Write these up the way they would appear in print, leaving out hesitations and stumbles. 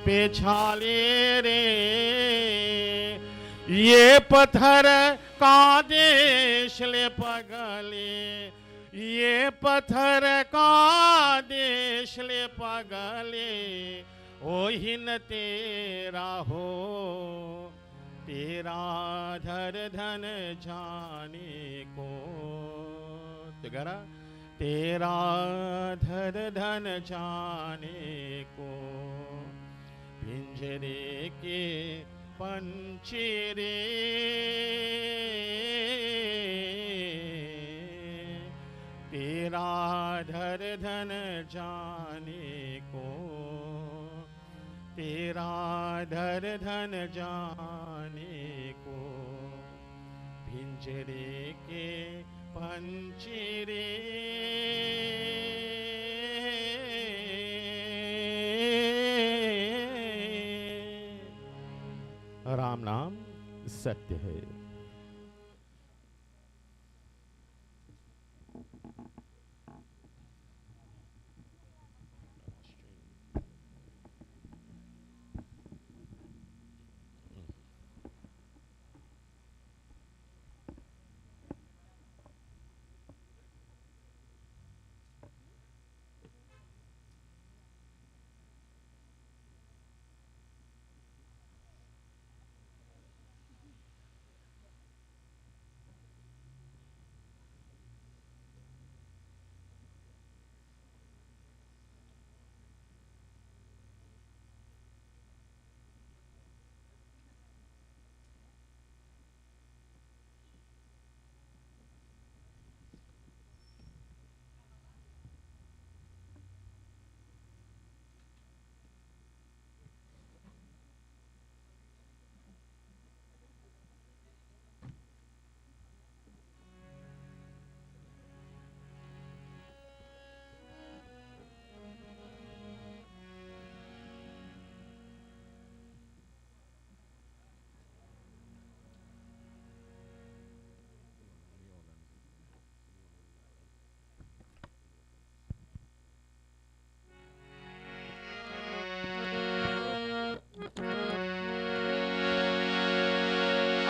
पेछाले रे, ये पत्थर का देश ले पगले, ये पत्थर का देश ले पगले, ओही न तेरा हो, तेरा धर धन जाने को, तेरा तेरा धर धन जाने को, पिंजरे के पंचेरे, तेरा धर धन जाने को, तेरा धर धन जाने को, पिंजरे के पंचेरे। राम नाम सत्य है।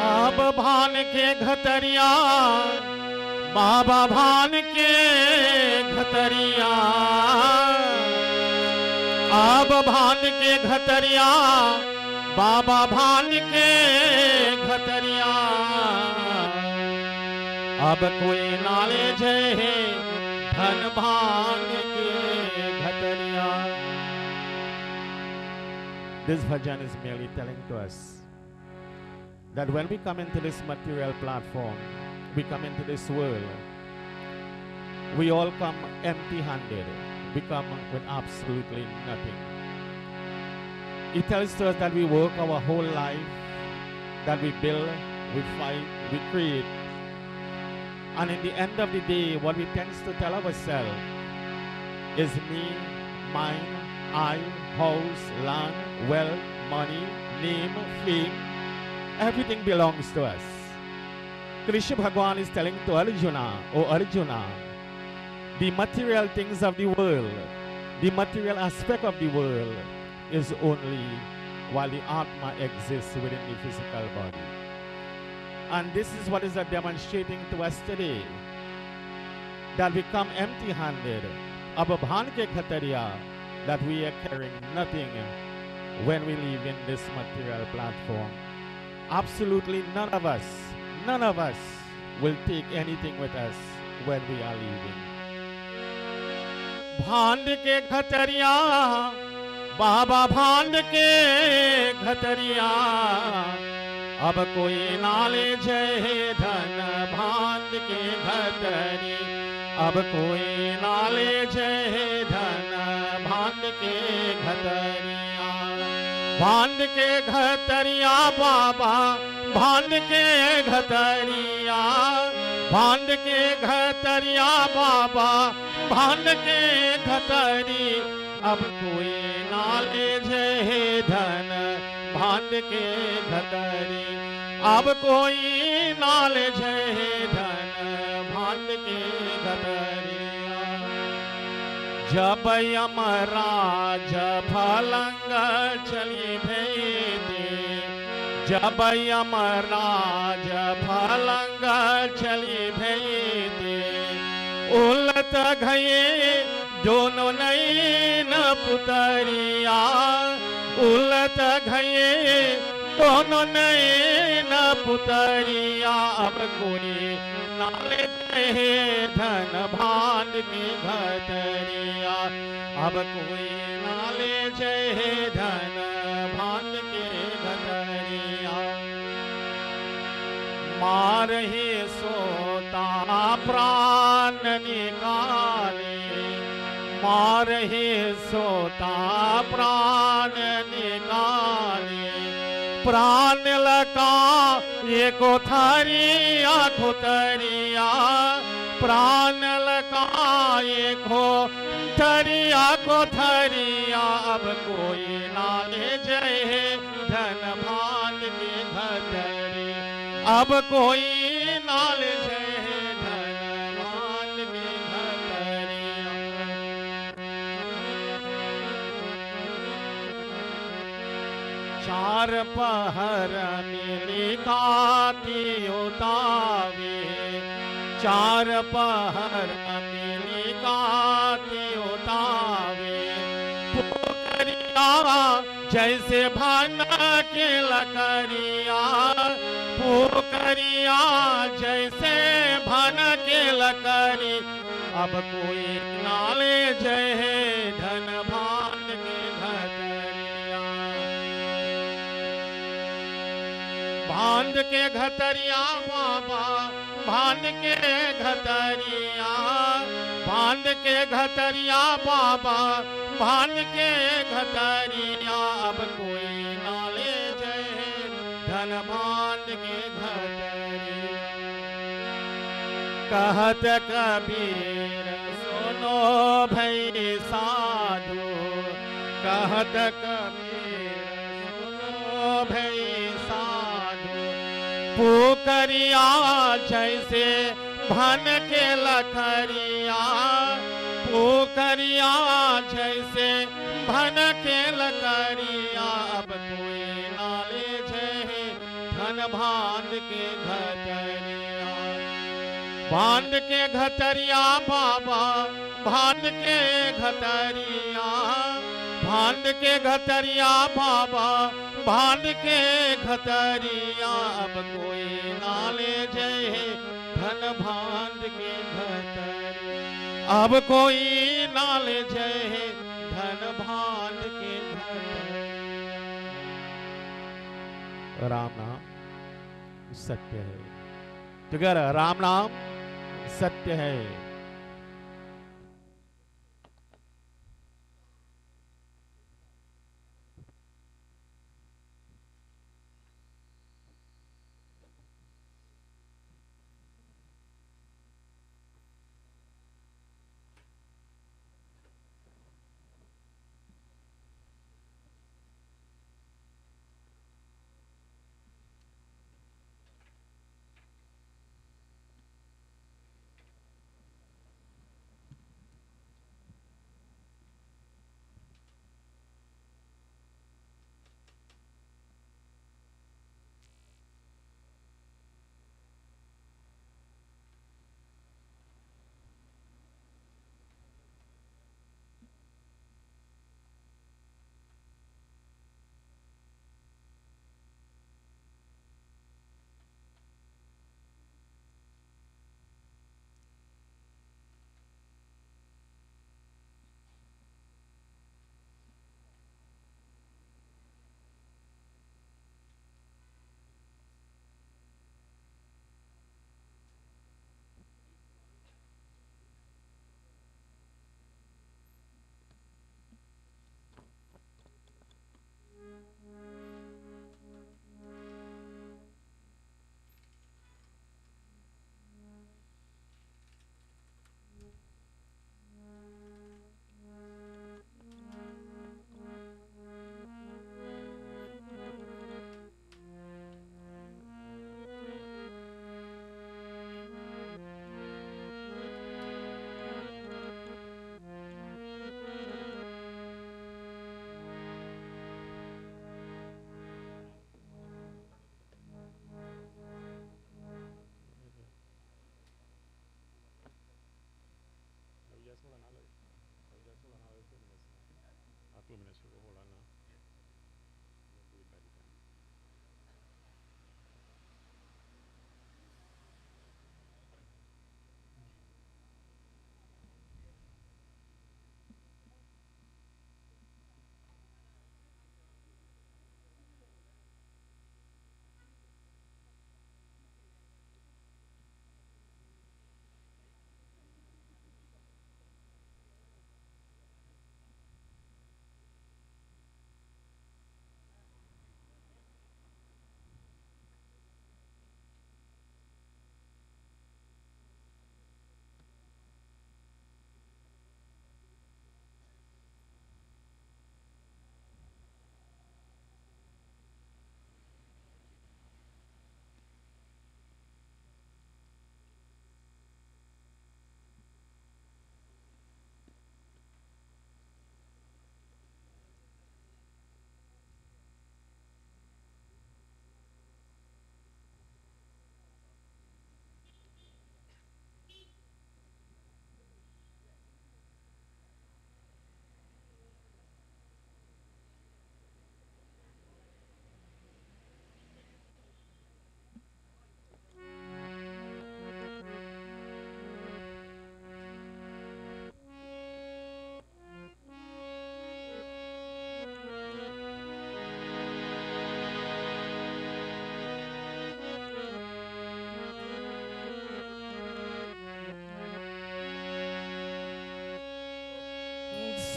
अब भान के घतरिया, बाबा भान के घतरिया, अब भान के घतरिया, बाबा भान के घतरिया, अब कोई नाले जय धन भान के घतरिया। This bhajan is merely telling to us that when we come into this material platform, we come into this world, we all come empty-handed. We come with absolutely nothing. It tells us that we work our whole life, that we build, we fight, we create. And in the end of the day, what we tend to tell ourselves is me, mine, I, house, land, wealth, money, name, fame. Everything belongs to us. Krishna Bhagwan is telling to Arjuna, O Arjuna, the material things of the world, the material aspect of the world is only while the Atma exists within the physical body. And this is what is demonstrating to us today, that we come empty-handed, ababhan ke khatariya, that we are carrying nothing when we live in this material platform. Absolutely none of us will take anything with us when we are leaving. भांड के घतरिया, बाबा भांड के घतरिया, अब कोई नाले जय धन भांड के घतरी, अब कोई नाले जय धन भांड के घतरिया, भांड के घतरिया, बाबा भांड के घतरिया, भांड के घतरिया, बाबा भांड के घतरी, अब कोई नाले जय धन भांड के घतरी, अब कोई नाले जय धन भांड के घतरी। जब यमराज फलंग चली भेदे, जब यमराज फलंग चली भेदे, उलट गए दोनों नैन पुतरिया, उलट गए दोनों नैन पुतरिया। अब कोई नाले धन भांड की घतरिया, अब कोई नाले जय धन भांड के घतरिया। मार ही सोता प्राण निकाले, मार ही सोता प्राण निकाले, प्राण लगा ये कोठरिया खुतरिया, प्राण लगा ये कोठरिया कोठरिया। अब कोई नाले जय धन भांड की घतरी, अब कोई नाल जय धन भांड की घतरिया। चार पहर मिली काती उतावे, चार पहर मिली काती उतावे। पोखरिया जैसे भन के लकड़िया, पोखरिया जैसे भन के लकड़ी। अब कोई नाले जय धन भांड के घतरिया, भांड के घतरिया बाबा, भांड के घतरिया, भांड के घतरिया बाबा, भांड के घतरिया। अब कोई नाले जय धन भांड के घतरिया। कहत कबीर सुनो भई साधु, कहत कबीर सुनो भई साधु। पोखरिया जैसे भन के लकड़िया, पोखरिया जैसे भन के लकड़िया। अब कोई नाले जय धन भांड के घतरिया, भांड के घतरिया बाबा, भांड के घतरिया, भांड के घतरिया बाबा, भांड के घतरिया। अब कोई नाले जय धन भांड के घतरिया, अब कोई नाले जय धन भांड के घतरिया। राम नाम सत्य है, टुगेदर राम नाम सत्य है।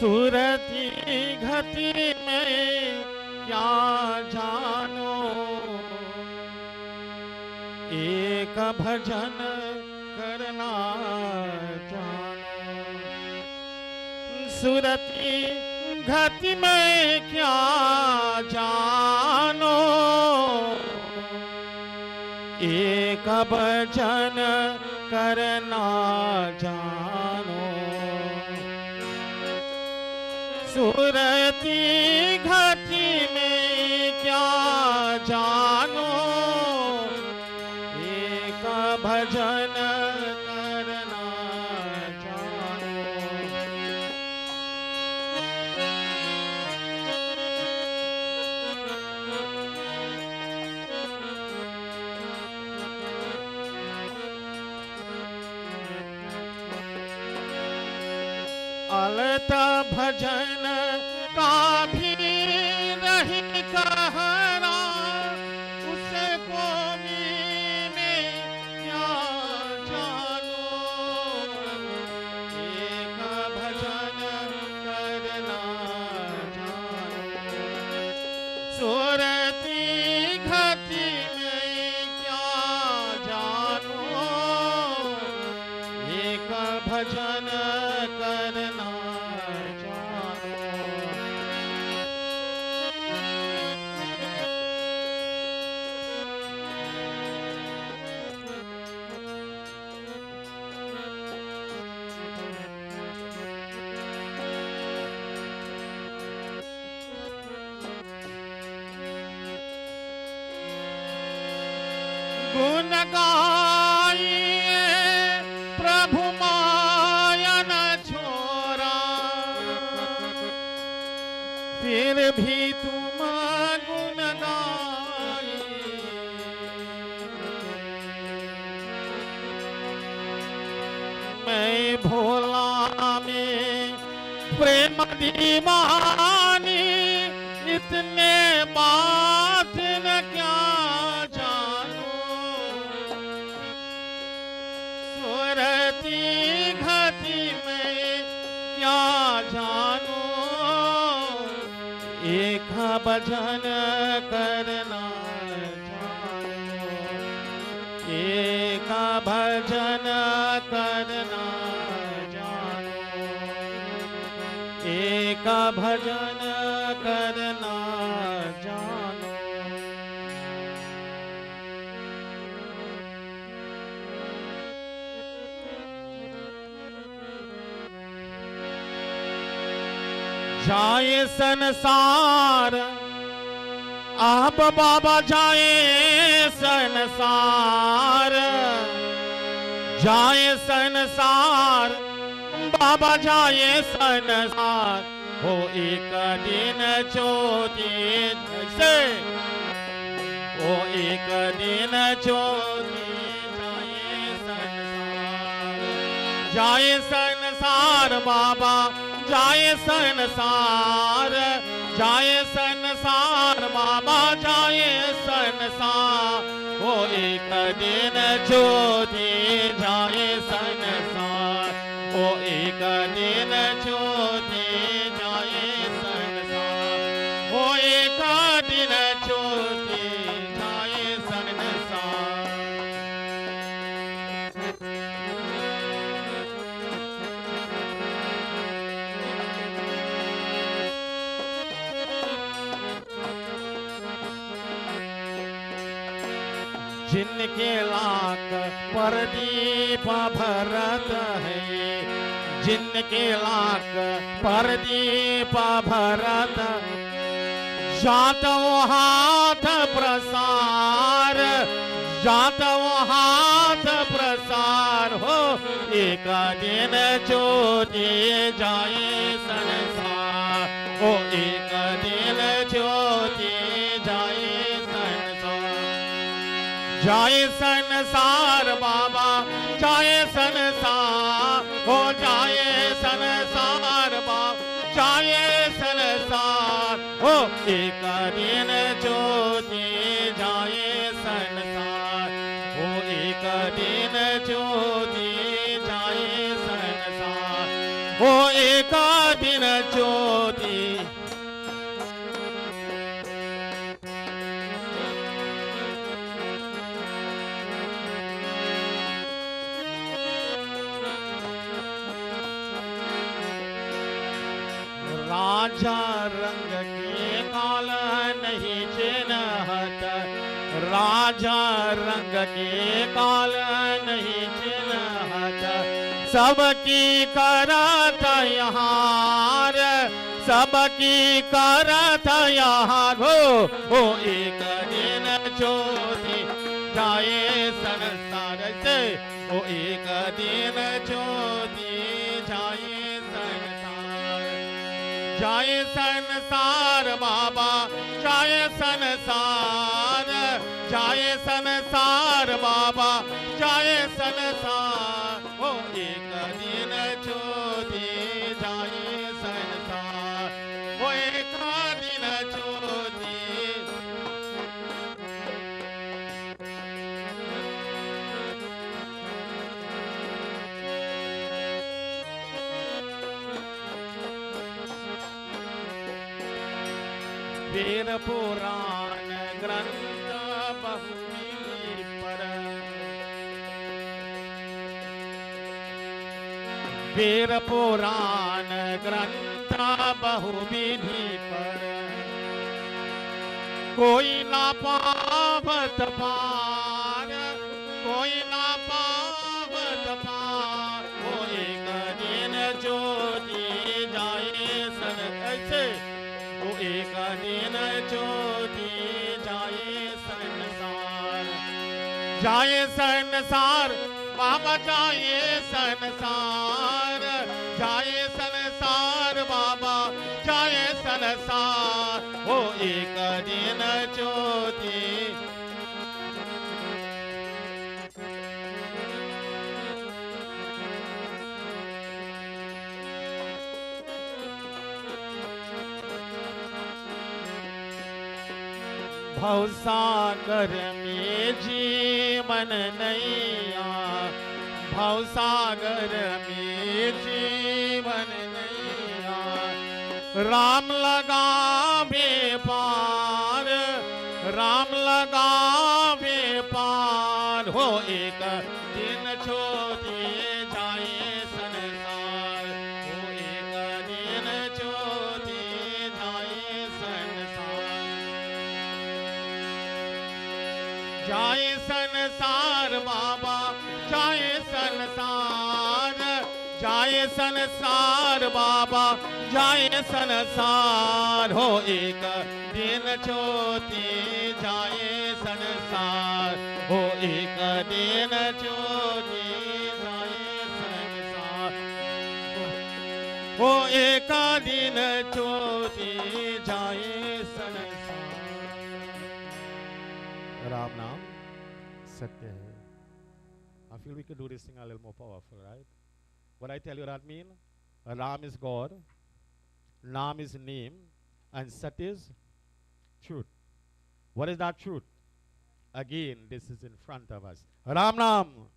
सूरती घटी में क्या जानो, एक भजन करना जानो। सूरती घटी में क्या जानो, एक भजन करना जानो। सूरती घटी में क्या जानो, एक भजन करना जानो। अलता भजन का भी रही कहरा, उसको में क्या जानो, एक भजन करना जानो। सूरती घटी में क्या जानो, एक भजन करना जानो। गुण गाइए प्रभु माया न छोड़ा, फिर भी तुम गुण गाइए। मैं भोला में प्रेम दीवानी, इतने बात न क्या जानो। सूरती घटी में क्या जानो, एक भजन करना जानो। एक भजन करना जानो, एक भजन करना जानो। जाए संसार अब बाबा, जाए संसार, जाए संसार बाबा, जाए संसार। हो एक दिन ज्योति से, हो एक दिन ज्योति जाए संसार। जाए संसार बाबा, जाए संसार, जाए संसार बाबा, जाए संसार। वो एक दिन ज्योति जाए संसार, वो एक दिन ज्योति जाए संसार, वो एक दिन ज्योति जाए संसार। जिनके लाख पर दीप भरत है, जिनके लाख पर दीप भरत, जात वो हाथ प्रसार, जात वो हाथ प्रसार। हो एक दिन ज्योति जाए संसार, हो एक दिन ज्योति जाए संसार। जाए संसार बाबा, जाए संसार, हो जाए संसार बाबा, जाए संसार। हो एक दिन ज्योति जाए संसार, हो एक दिन ज्योति जाए संसार, ओ एक दिन ज्योति राजा रंग के काल नहीं चिन्हत, राजा रंग के काल नहीं चिन्हत, सबकी करत यहाँ, सबकी करत यहाँ हो एक दिन ज्योति जाए संसार से, ओ एक दिन ज्योति जाए संसार, जाए संसार बाबा, जाए संसार, जाए संसार बाबा, जाए संसार, ओ एक दिन ज्योति जाए संसार, ओ एक दिन ज्योति। वेद पुराण ग्रंथ बहुविधि पर, वेद पुराण ग्रंथ बहुविधि पर, कोई ना पावत पार, कोई ना पावत पार, वो एक दिन ज्योति जाए सन ऐसे, वो एक दिन ज्योति जाए संसार, जाए संसार बाबा, जाए संसार, जाए संसार बाबा, जाए संसार, वो एक दिन ज्योति। भवसागर में जीवन नैया, भवसागर में जीवन नैया, राम लगावे पार, राम लगावे पार, हो एक दिन ज्योति जाए संसार, हो एक दिन ज्योति जाए संसार, जाए संसार बाबा, जाए संसार, जाए संसार बाबा, जाए संसार, हो एक दिन ज्योति जाए संसार, हो एक दिन ज्योति जाए संसार, हो एक दिन ज्योति जाए संसार। राम नाम सत्य है. I feel we could do this thing a little more powerful, right? What I tell you that mean? Ram is God, Nam is name, and Sat is truth. What is that truth? Again, this is in front of us. Ram Nam.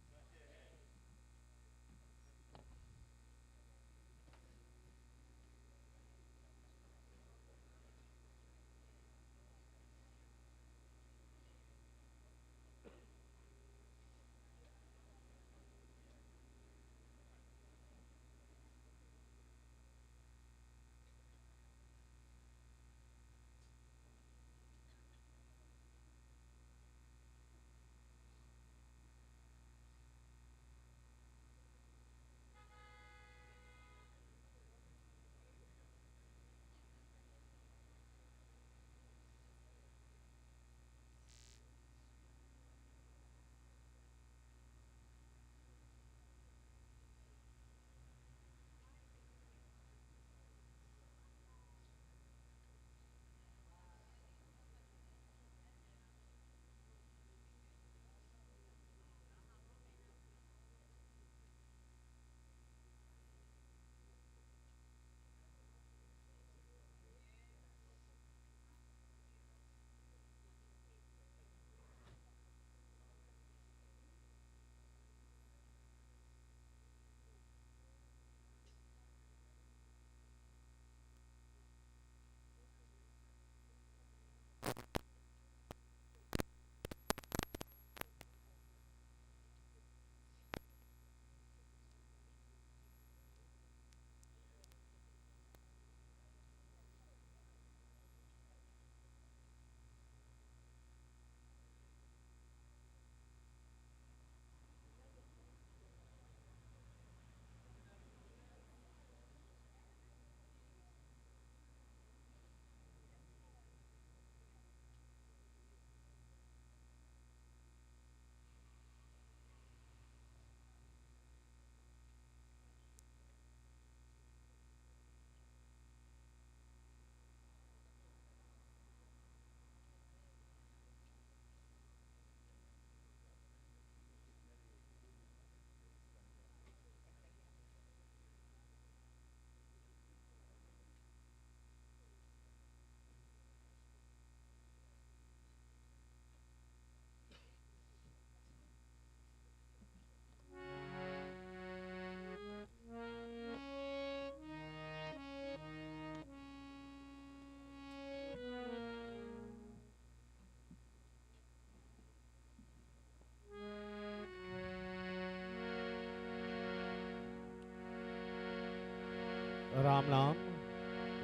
Ram नाम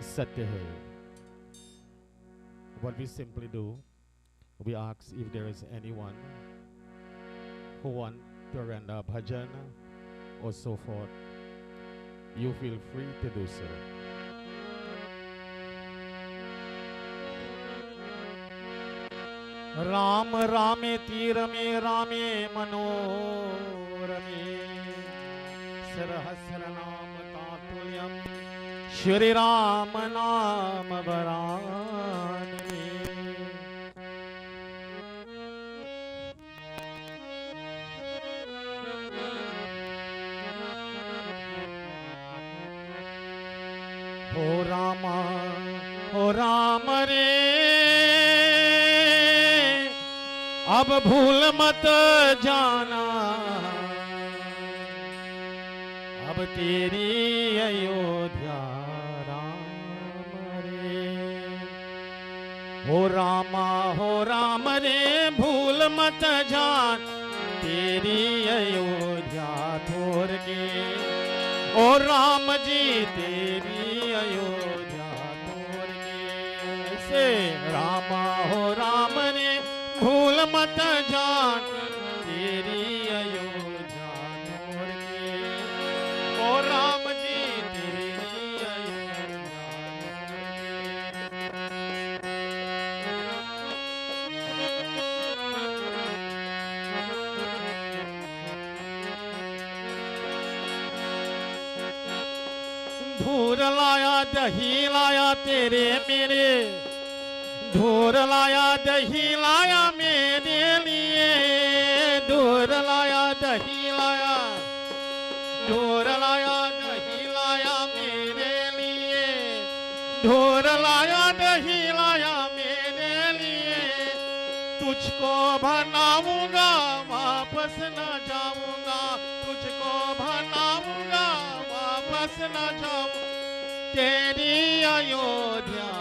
सत्य है. What we simply do, we ask if there is anyone who want to render bhajan or so forth. You feel free to do so. Ram रामे तीर में रामे मनोरमे सहस्र नाम तातुल्यम श्री राम नाम वरानने. हो राम रे अब भूल मत जाना, अब तेरी अयोध्या राम रे. हो राम रे भूल मत जान, तेरी अयोध्या छोड़ के. ओ राम जी तेरी अयोध्या छोड़ के. से राम रे भूल मत जान, तेरी अयोध्या छोड़ के. ओ राम जी तेरी अयोध्या धूर लाया दही लाया तेरे मेरे, धूर लाया दही लाया मेरे लिए. धूर लाया दही लाया, धूर लाया दही लाया मेरे लिए. धूर लाया दही लाया मेरे लिए. तुझको बनाऊंगा वापस न जाऊंगा, तुझको बनाऊंगा वापस न जाऊंगा. तेरी अयोध्या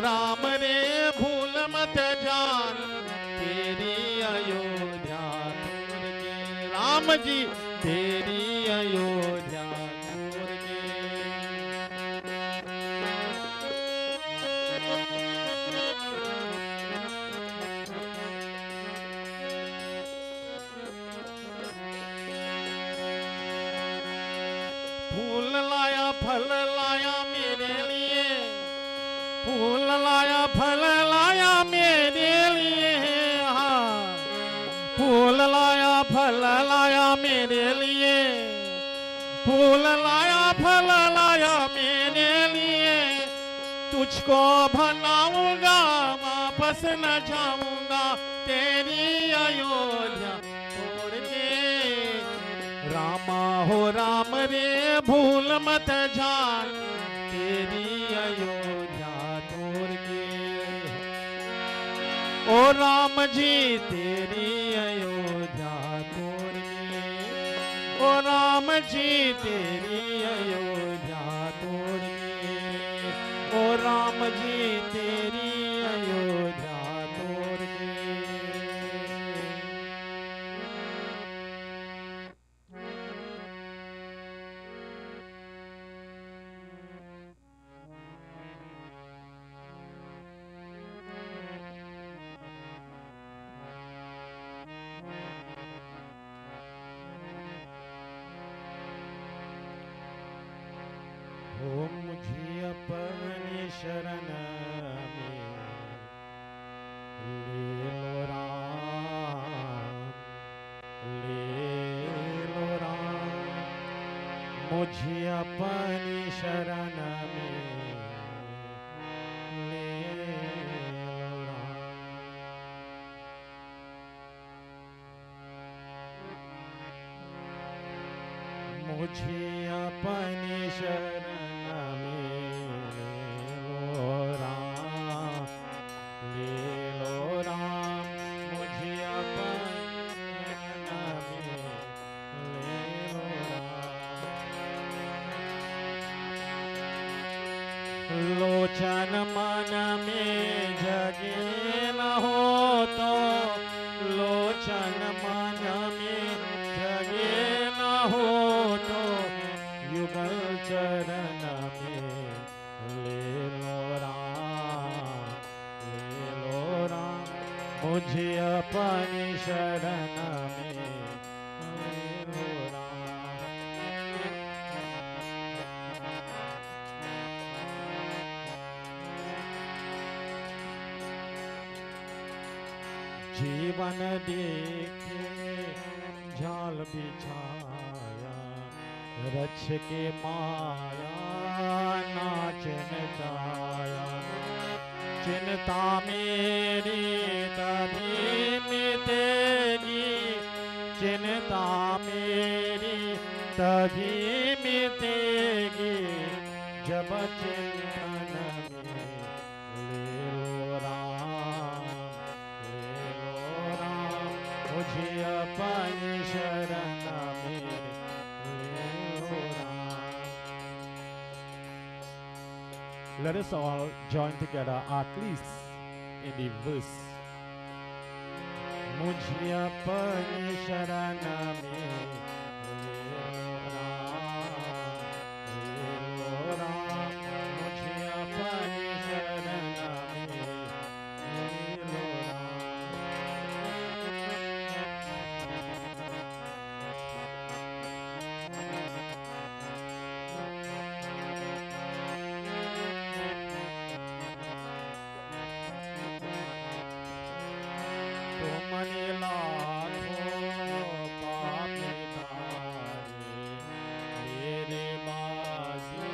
राम रे भूल मत जान, तेरी अयोध्या छोड़ के. राम जी तेरी अयोध्या छोड़ के. फूल लाया फल लाया मेरे लिए, फूल लाया फल लाया मेरे लिए. हाँ फूल लाया फल लाया मेरे लिए, फूल लाया फल लाया मेरे लिए. तुझको बनाऊंगा वापस न जाऊंगा, तेरी अयोध्या छोड़ के. राम रे भूल मत जान, तेरी अयोध्या छोड़ के. ओ राम जी तेरी अयोध्या छोड़ के. ओ राम जी तेरी अयोध्या छोड़ के. ओ जी तेरी अयोध्या तोड़ दे। हो मुझे अपनी शरण में ले लो राम, ले लो राम। मुझे अपनी शरण में ले लो राम। मुझे अपनी शरण में ले लो राम, ले लो राम। मुझे अपनी शरण में ले लो राम। लोचन मन में जगे न हो तो, लोचन मन में जगे न हो तो, युगल चरण में ले लो राम, ले लो राम। मुझे अपनी शरण में ले लो राम। जीवन देखे जाल बिछाया, रक्ष के माया नाच नचाया। चिंता मेरी तभी मिटेगी, चिंता मेरी तभी मिटेगी, जब चिंतन में ले लो राम, ले लो राम। मुझे अपनी शरण में ले लो Ram. Let us all join together at least in the verse. मुझे अपनी शरण में ले लो राम, ले लो राम। मुझे अपनी शरण में ले लो तुमने लाखों पापी तारे, मेरे बाजी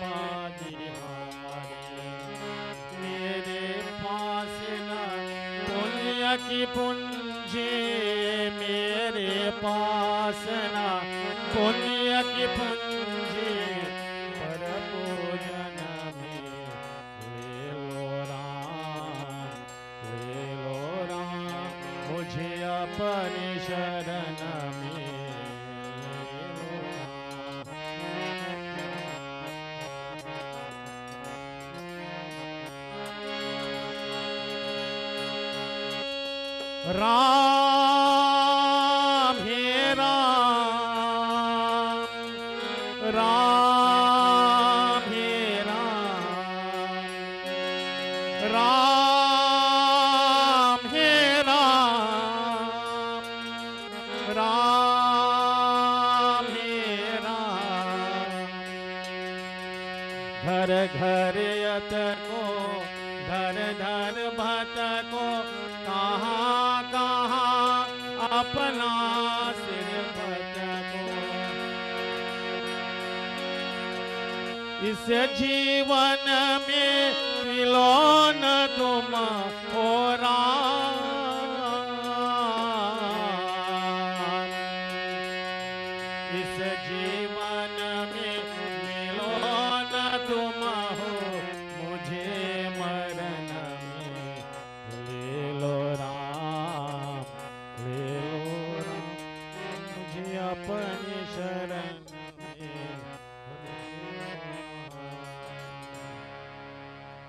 बाजी हारे। मेरे पास न पुण्य की पूंजी, मेरे पास न पुण्य की पूंजी, पर पूजन में ले लो राम, ले लो राम। मुझे अपनी शरण में ले लो राम। राम हे राम, राम हे राम, राम हे राम, राम हे राम। घर घर यत को, धर धर भत को, कहाँ कहाँ अपना सिर भत को। इस जीवन में मिलो न तुम हो राम। इस जीवन में मिलो न तुम हो, मुझे मरण में ले लो राम, ले लो राम। मुझे अपनी शरण में। '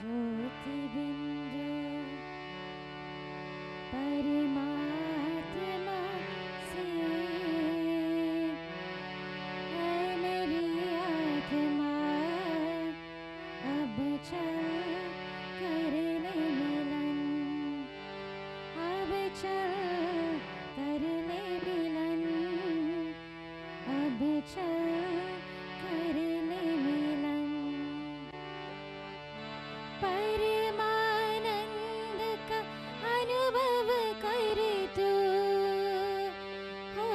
ज्योति बिंदु परमात्मा से है मेरी आत्मा अब चल कर ले मिलन अब चल कर ले मिलन अब चल कर ले मिलन परमानंद का अनुभव कर तू हो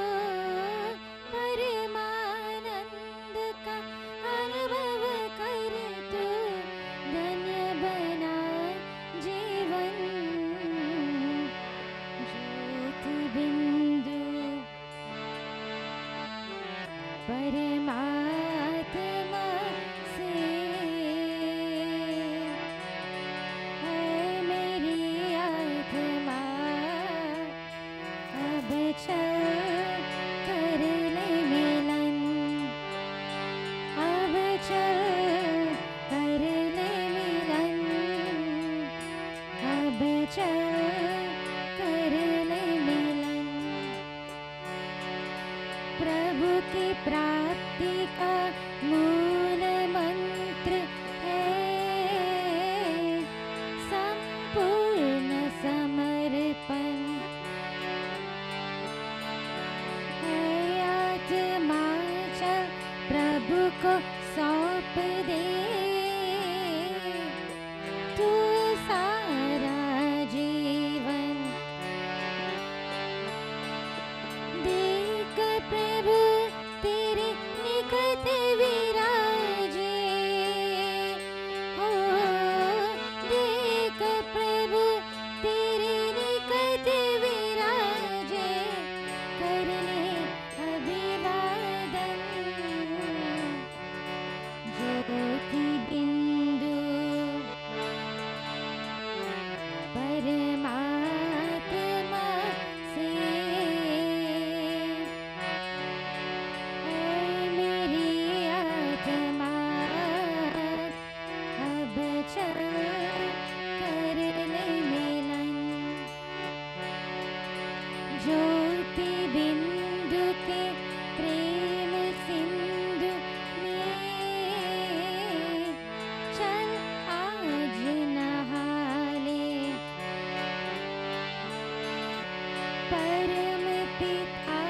परमानंद का अनुभव कर तू धन्य बना जीवन ज्योति बिंदु परमात्मा से है मेरी आत्मा अब चल कर ले मिलन अब चल कर ले मिलन अब चल कर ले मिलन प्रभु की प्राप्ति का मूल मंत्र है संपूर्ण समर्पण है आत्मा चल प्रभु को सौंप दे तू सारा जीवन देख प्रभु तेरे निकट विराजे हो देख प्रभु तेरे निकट विराजे कर ले अभिवादन ज्योति बिंदु परमात्मा से है मेरी आत्मा अब चल कर ले मिलन ज्योति बिंदु के प्रेम सिंधु में चल आज नहा ले परम पिता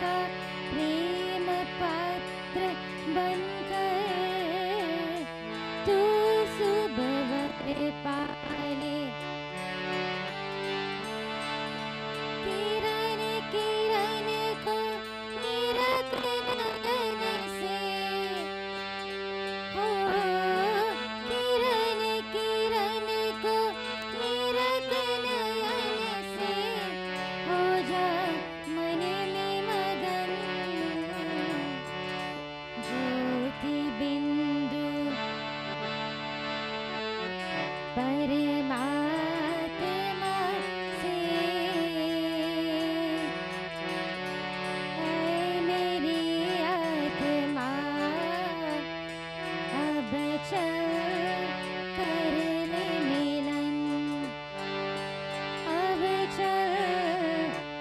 का प्रेम पात्र बनकर तू सुबह पाले किरण किरण को निरख नयन से हो किरण किरण को निरख नयन से हो जा मन में मगन ज्योति बिंदु परमात्मा से है मेरी आत्मा अब चल कर ले मिलन अब चल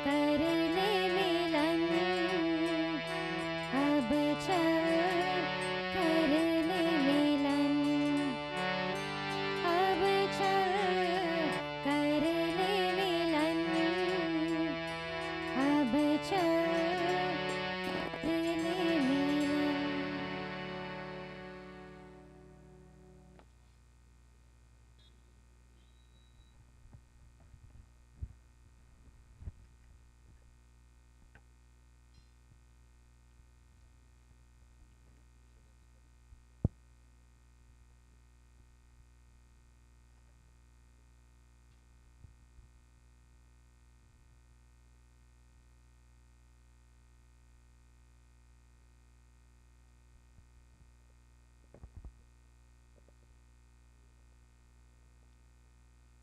कर ले मिलन अब चल कर ले मिलन अब चल कर ले मिलन अब चल कर ले मिलन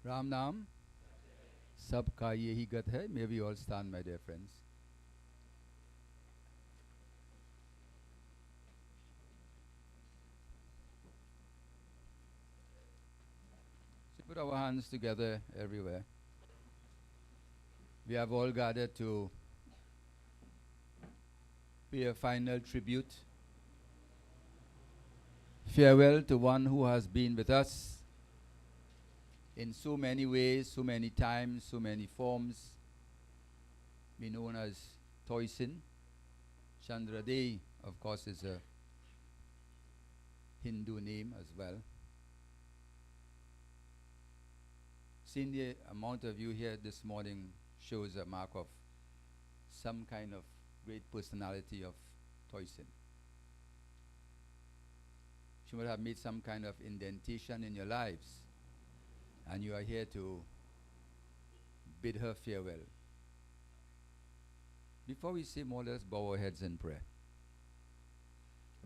राम नाम सबका यही गत है. May we all stand, my dear friends. Put our hands together everywhere. We have all gathered to pay a final tribute, farewell to one who has been with us in so many ways, so many times, so many forms. Be known as TOYSIN. Chandra Day, of course, is a Hindu name as well. Seeing the amount of you here this morning shows a mark of some kind of great personality of TOYSIN. She would have made some kind of indentation in your lives, and you are here to bid her farewell. Before we say more, let's bow our heads in prayer.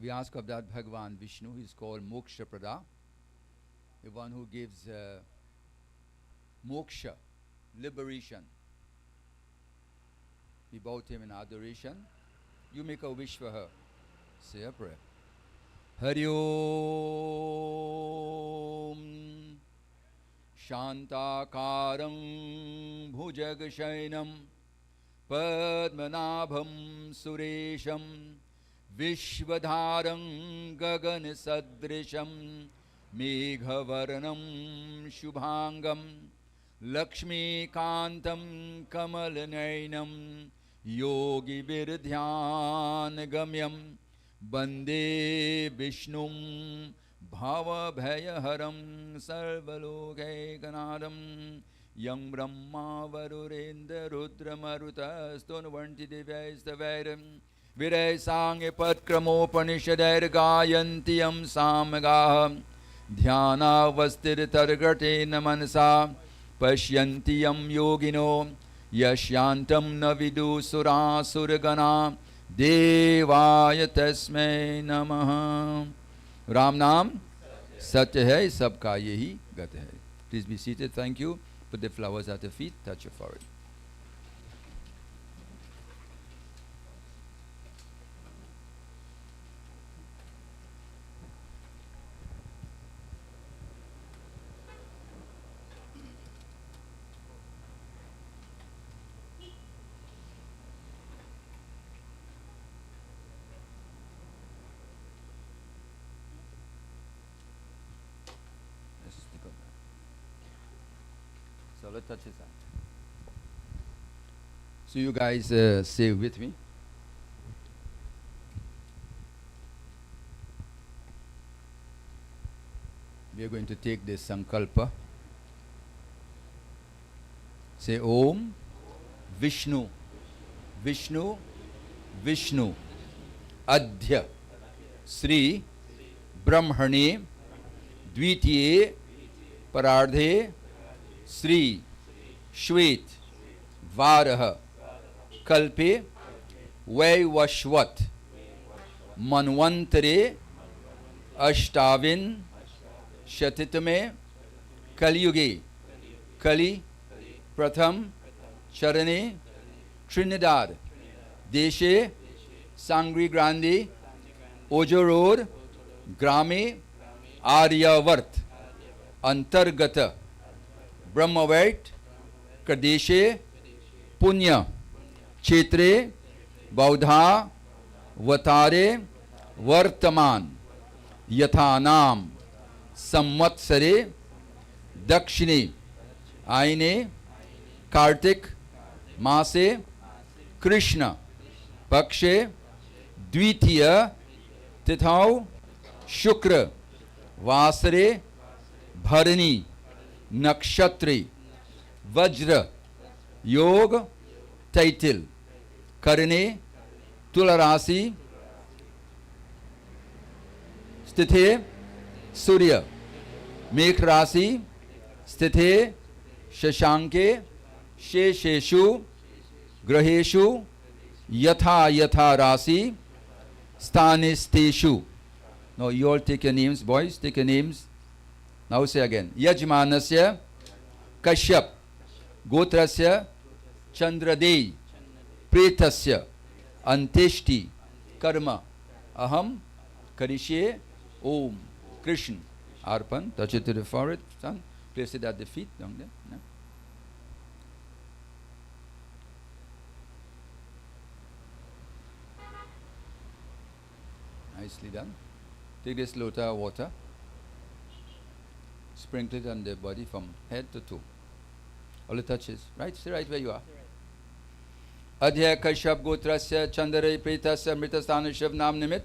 We ask of that Bhagavan Vishnu, who is called Moksha Prada, the one who gives moksha, liberation. We bow to him in adoration. You make a wish for her. Say a prayer. Hari Om Shantakaram Bhujagasainam Padmanabham Suresham Vishwadharam Gaganasadrisham Meghavarnam Shubhangam Lakshmi Kantam Kamalanainam Yogi Virdhyan Gamyam Bande Vishnum Bhava Bhayaharam Sarvalokai Ganadam Yang Brahma Varurendra Rudra Maruta Stonvarti Devyaistavairam Viray Sange Patkramopanishadair Gayantiyam Samagaham Dhyana Vastir Targate Namanasa Pashyantiyam Yogino Yashyantam Navidu Sura Suragana Devaya Tasmai Namaha. Ram Naam Satya hai, sabka yehi gat hai. Please be seated. Thank you. Put the flowers at your feet. Touch your forehead. So let's touch his hand. So you guys say with me. We are going to take this sankalpa. Say Om Vishnu Vishnu Vishnu Adhya Sri Brahmane Dvitiye Parardhe Sri Shwet Varaha Kalpe Vaivashvat Manvantare Ashtavin Shatitame Kalyuge Kali Pratham Charane Trinidad Deshe Sangri Grande Ojo Road Grame Aryavart Antargata Brahmavat Kadeshe Punya Chetre Baudha Vatare Vartaman Yathanam Samvatsare Dakshine Aine Kartik Mase Krishna Pakshe Dvitiya Tithau Shukra Vasare Bharani Nakshatri Vajra Yog Taitil Karne Tularasi Stithe Surya Mekh Rasi Stithe Shashanke Shesheshu Graheshu Yatha Yatha Rasi Stanisteshu. Now you all take your names, boys, take your names. Now say again. Yajmanasya Kashyap Gotrasya Chandradei Pretasya Anteshti Karma Aham Karishe Om Krishna Arpan. Touch it to the forehead, son. Place it at the feet down there. No? Nicely done. Take this lota of water, sprinkle it on the body from head to toe. All the touches. Right? Stay right where you are. Adhya Kashyap Gotrasya Chandare Pretasya Mritasthana Nam Nimit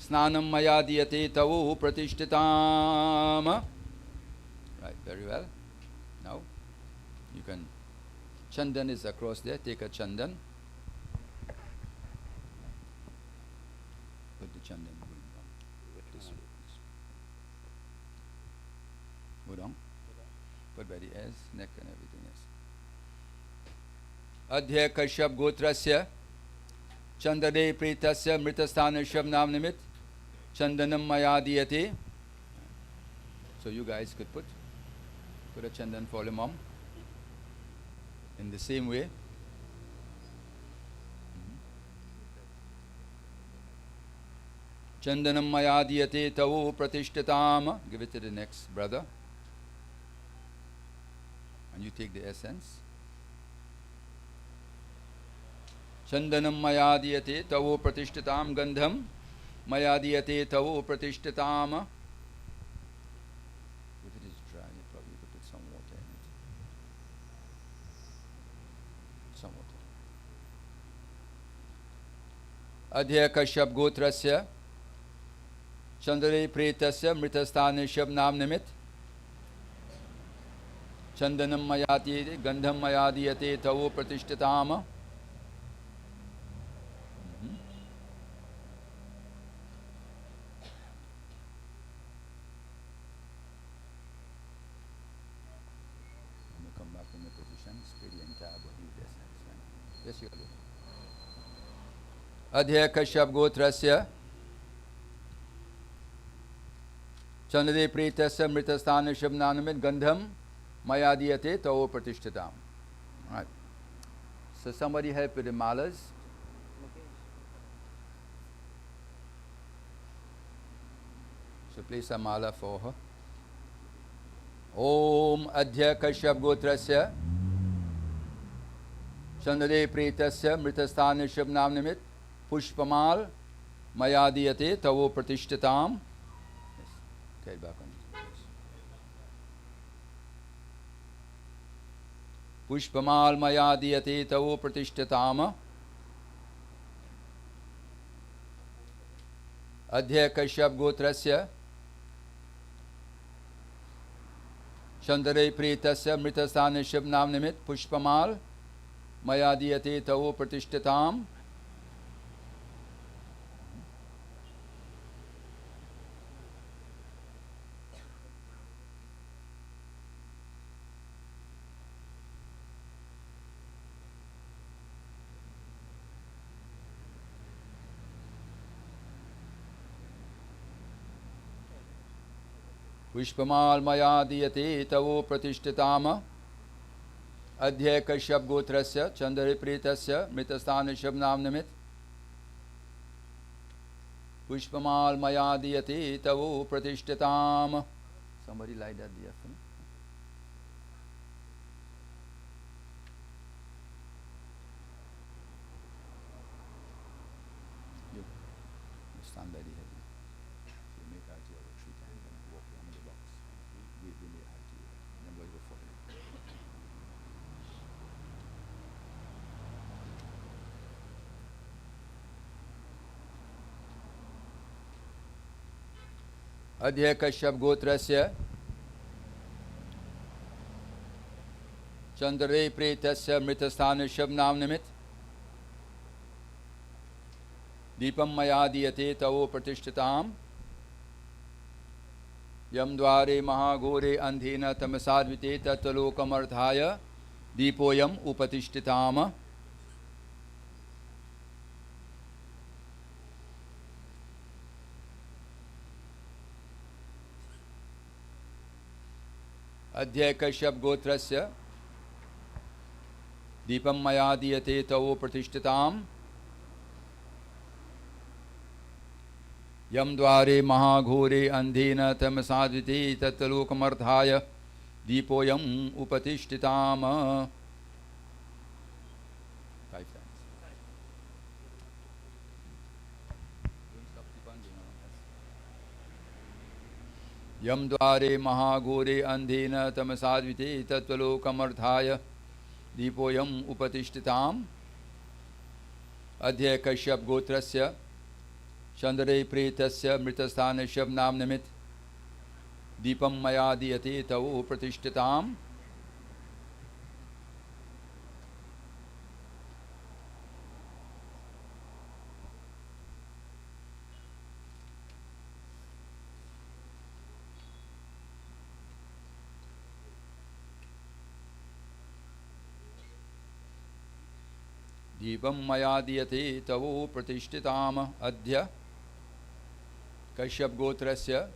Snanam Maya Diyate Tavu Pratishtitama. Right, very well. Now, you can, Chandan is across there, take a Chandan. Put the Chandan going down. This way. Go down. Put by the ears, neck and everything else. Adhya Kashyap Gotrasya Chandare Pretasya Mritasthana Nam Nimit Chandanam Maya Diyate. So you guys could put a chandan for your mom in the same way. Chandanam Maya Diyate Tavu Pratishtatam. Give it to the next brother. And you take the essence. Chandanam Maya Diyate Tavu Pratishtatam Gandham Maya Diyate Tavu Pratishtatam. If it is dry, you probably could put some water in it. Some water. Adhya Kashyap Gotrasya Chandare Pretasya Mritasthane Nam Nimit Chandanam Mayati Gandham Mayadiyate Tavu Pratishtatama. Come back in the position, spray the entire body with essence. Yes, you are doing. Adhya Kashyap Gotrasya Chandade Pretasya Mritasthana Shabnanamit Gandham Mayadiyate Tavo Pratishtatam. Right. So somebody help with the malas. So place a mala for her. Om Adhya Kashyap Gotrasya Chandade Pretasya Mritasthana Shabnamnimit Pushpamal Mayadiyate Tavo Pratishtatam. Yes. Okay, back on. Pushpamal Mayadiyate Tavo Pratishtatam. Adhya Kashyap Gotrasya Chandare Pretasya Mritasthane Shabnam Nimit Pushpamal Mayadiyate Tavo Pratishtatam. Pushpamal Mayadiyate Tavo Pratishtatama. Adhya Kashyap Gotrasya Chandare Pretasya Mritasthane Shabnam Nimit Pushpamal Mayadiyate Tavo Pratishtatam. Somebody light that there for me. You stand by the head. You make out your retreat and then walk along the box. We make out to you. Then we go forward. Adhya Kashyap Gotrasya Chandare Pretasya Mritasthane Shabnam Nimit Deepam Mayadiyate Tavo Pratishtatam. Yam Dware Mahagore Andhena Tamasadvite Tattalokamarthaya Deepoyam Upatishtatam. Adhya Kashyap Gotrasya Deepam Mayadiyate Tavo Pratishtatam. Yam Dware Mahagore Andhena Tamasadvite Tattalokamarthaya Deepoyam upatishtitam. 5 times. Yam dvare mahagore andhena tamasadvite tatvalokamarthaya Deepoyam upatishtitam. Adhya Kashyap Gotrasya Chandare Pretasya Mritasthana Nam Namit Deepam Maya Diyate Tavo Pratishtitam. Deepam Maya Diyate Tavo Pratishtitam. Adhya Kashyap Gotrasya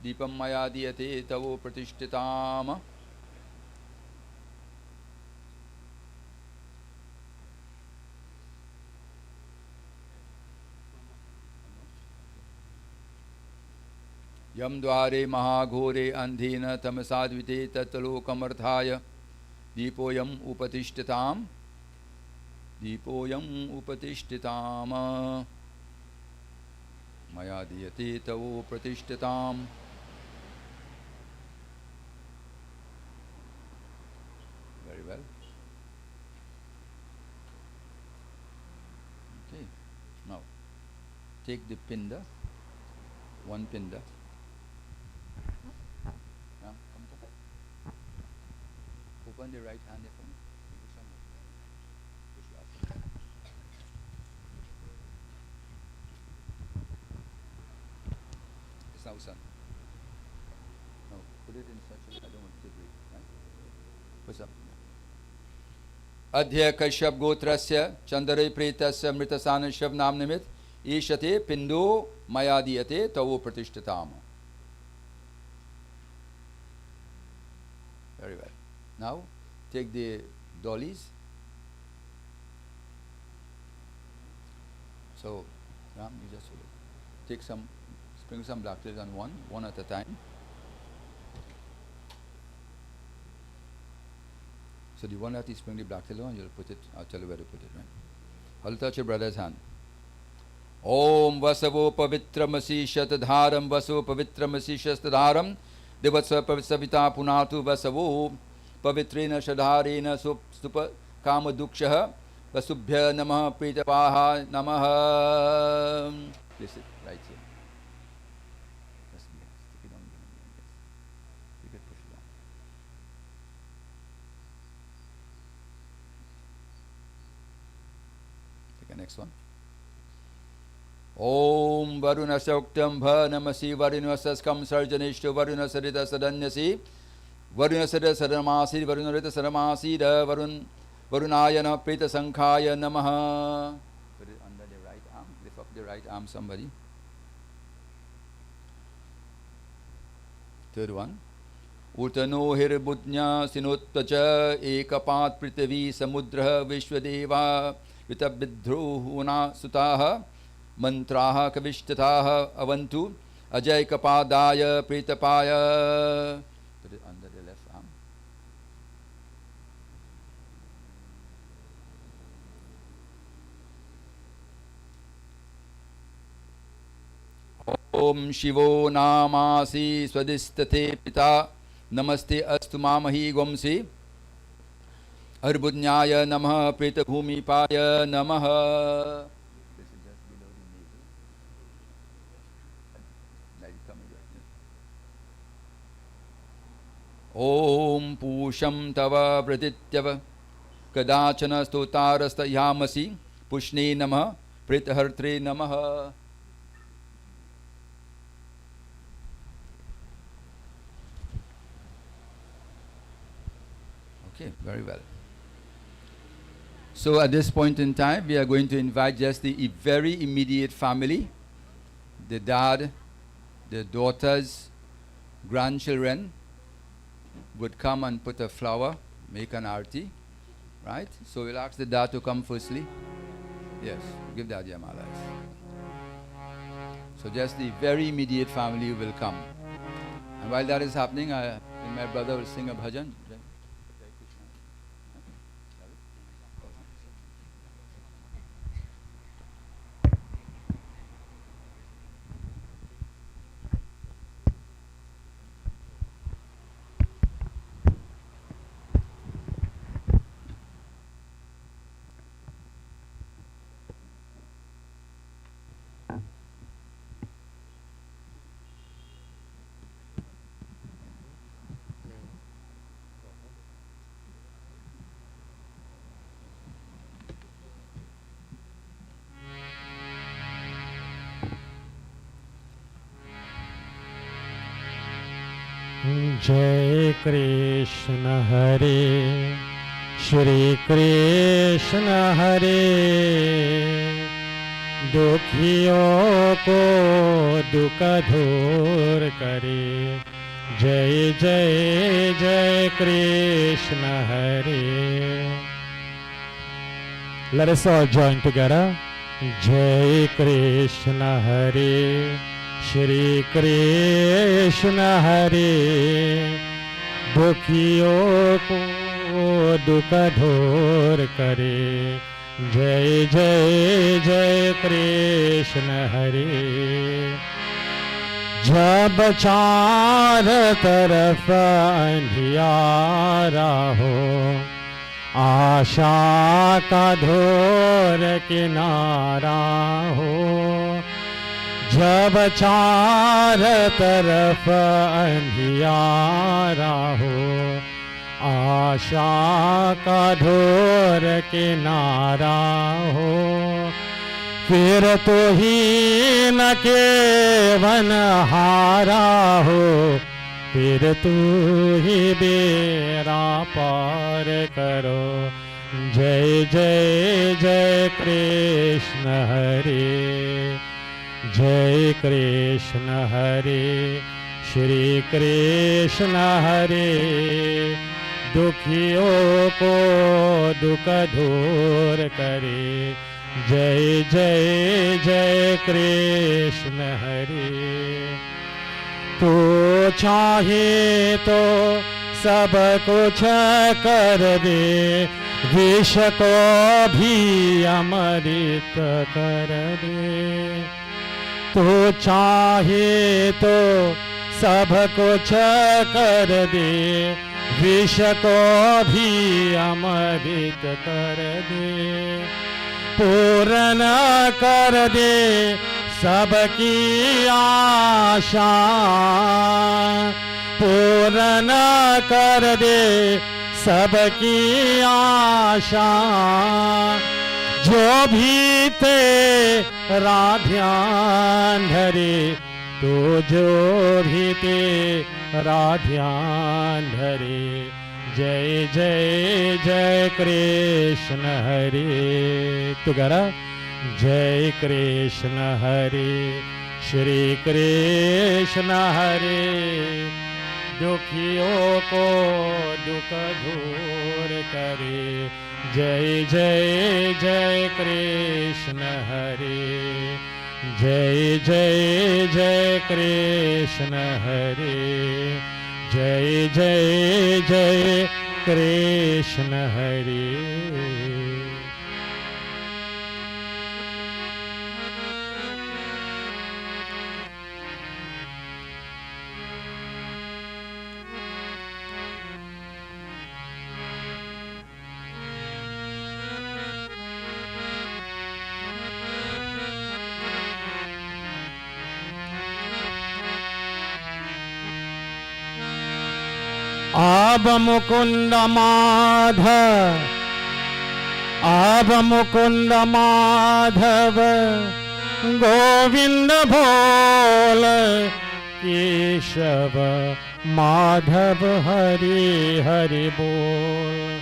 Deepam Maya Diyate Tavo Pratishtitam. Yam dvare mahagore andhena tamasadvite tattalokamarthaya Deepoyam upatishtitam. Deepoyam upatishtitam. Maya diyate tavo pratishtitam. Very well. Okay. Now, take the pinda. One pinda. Now, come. Open the right hand for me. Now, son. Now, put it in such a way I don't want it to break. Right? What's up? Adhya Kashyap Gotrasya Chandare Pretasya Mritasana Nam Namit Ishate Pindo Maya Diyate Tavo Pratishtitam. Very well. Now, take the dollies. So, Ram, you just take some. Bring some black tails on one at a time. So the one that is bring the black tail on, you'll put it, I'll tell you where to put it, right? I'll touch your brother's hand. Om Vasavo Pavitramasi Shatadharam Vaso Pavitramasi Shatadharam Devasa Pavisavita Punatu Vasavo Pavitrina Shadharena Stupa Kama Dukshaha Vasubhya Namaha Pritapaha Namaha. Place it right here. Next one. Om Varuna Sauktam Bha Namasi Varuna Saskam Sarjanishtu Varuna Sarita Sadanyasi Varuna Sarita Sadamasi Varuna Rita Sadamasi Varunayana Prita Sankhaya Namaha. Put it under the right arm. Lift up the right arm, somebody. Third one. Utano Hirbuddhya Sinottacha Ekapat Prithvi Samudra Vishwadeva Vitabidruhuna Sutaha Mantraha Kavishtatha Avantu Ajay Kapadaya Pritapaya. Put it under the left arm. Om Shivo Namasi Swadhistate Pita Namaste Astu Mamahi Gomsi Arbudnyaya Namaha Preta Bhumi Paya Namaha. This is just below the navel. Let it come here. Om Pusham Tava Pratityava Kadachana Stotarasta Yamasi Pushne Namaha Preta Hartre Namaha. Okay, very well. So at this point in time, we are going to invite just the very immediate family, the dad, the daughters, grandchildren would come and put a flower, make an arti, right? So we'll ask the dad to come firstly. Yes, give Daddy a Maharaj. So just the very immediate family will come. And while that is happening, I invite my brother will sing a bhajan. जय कृष्ण हरे श्री कृष्ण हरे, दुखियों को दुख दूर करे। जय जय जय कृष्ण हरे। Let us all join together. जय कृष्ण हरे श्री कृष्ण हरे, दुखियों को दुख दूर करे। जय जय जय कृष्ण हरे। जब चार तरफ अंधियारा हो, आशा का घोर किनारा हो। जब चार तरफ अंधियारा हो, आशा का घोर किनारा हो। फिर तो ही न केवन हारा हो, फिर तू ही बेड़ा पार करो। जय जय जय कृष्ण हरे। जय कृष्ण हरे श्री कृष्ण हरे, दुखियों को दुख दूर करे। जय जय जय कृष्ण हरे। तो चाहे तो सब कुछ कर दे, विष को भी अमृत कर दे। तो चाहे तो सब कुछ कर दे, विष को भी अमृत कर दे। पूर्ण कर दे सबकी आशा, पूर्ण कर दे सबकी आशा। जो भी तेरा ध्यान धरे, तो जो भी तेरा ध्यान धरे। जय जय जय कृष्ण हरे। टुगेदर। जय कृष्ण हरे श्री कृष्ण हरे, दुखियों को दुख दूर करे। जय जय जय कृष्ण हरे। जय जय जय कृष्ण हरे। जय जय जय कृष्ण हरे। आब मुकुंद माधव, आब मुकुंद माधव, गोविंद भोल, केशव माधव हरि हरि बोल।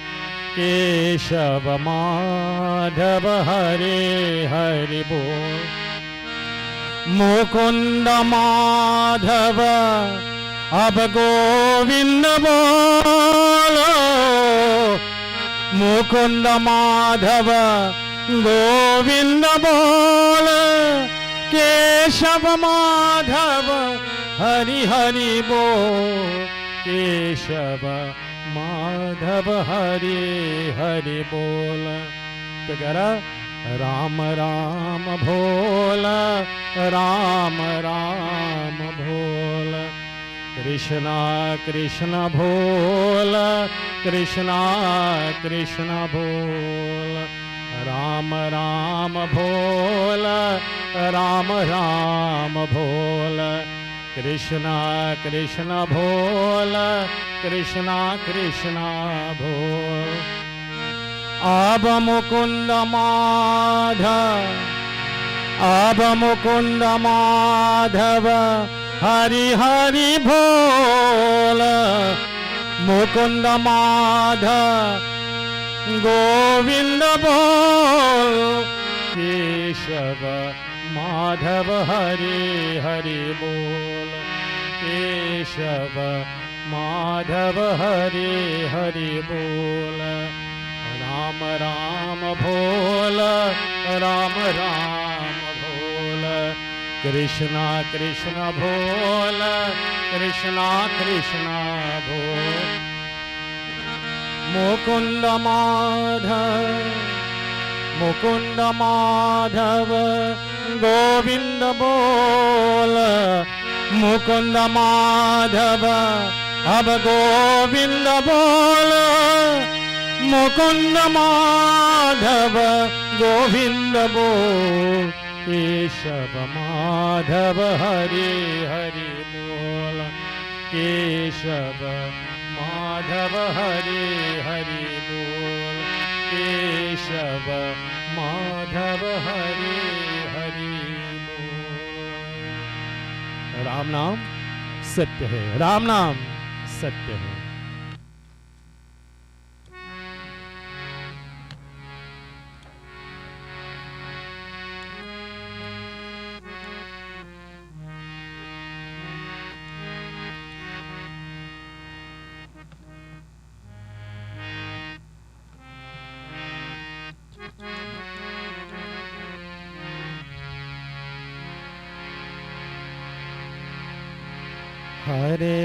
केशव माधव हरि हरि बोल। मुकुंद माधव अब गोविंद बोलो। मुकुंद माधव गोविंद बोल। केशव माधव हरि हरि बोल। केशव माधव हरि हरि बोल। together राम राम भोल, राम राम भोल। कृष्णा कृष्ण भोल, कृष्णा कृष्ण भोल। राम राम भोल, राम राम भोल। कृष्णा कृष्ण भोल, कृष्णा कृष्णा भोल। अब मुकुंद माधव, अब मुकुंद माधव हरि हरि भोल। मुकुंद माधव गोविंद बोल। केशव माधव हरि हरि बोल। केशव माधव हरि हरि बोल। राम राम भोल, राम राम भोल। कृष्णा कृष्ण भोल, कृष्णा कृष्णा भोल। मुकुंद माधव, मुकुंद माधव गोविंद बोल। मुकुंद माधव अब गोविंद बोल। मुकुंद माधव गोविंद बोल। केशव माधव हरि हरि बोल। केशव माधव हरि हरि बोल। केशव माधव हरि हरि बोल। राम नाम सत्य है, राम नाम सत्य है। हरे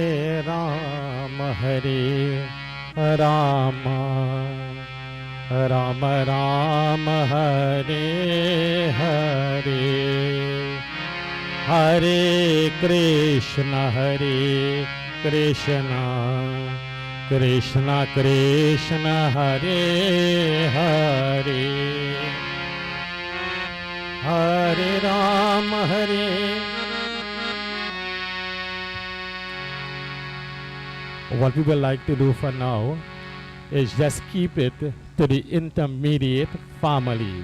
राम राम राम हरे हरे। हरे कृष्ण कृष्ण कृष्ण हरे हरे। हरे Ram What we would like to do for now is just keep it to the intermediate family,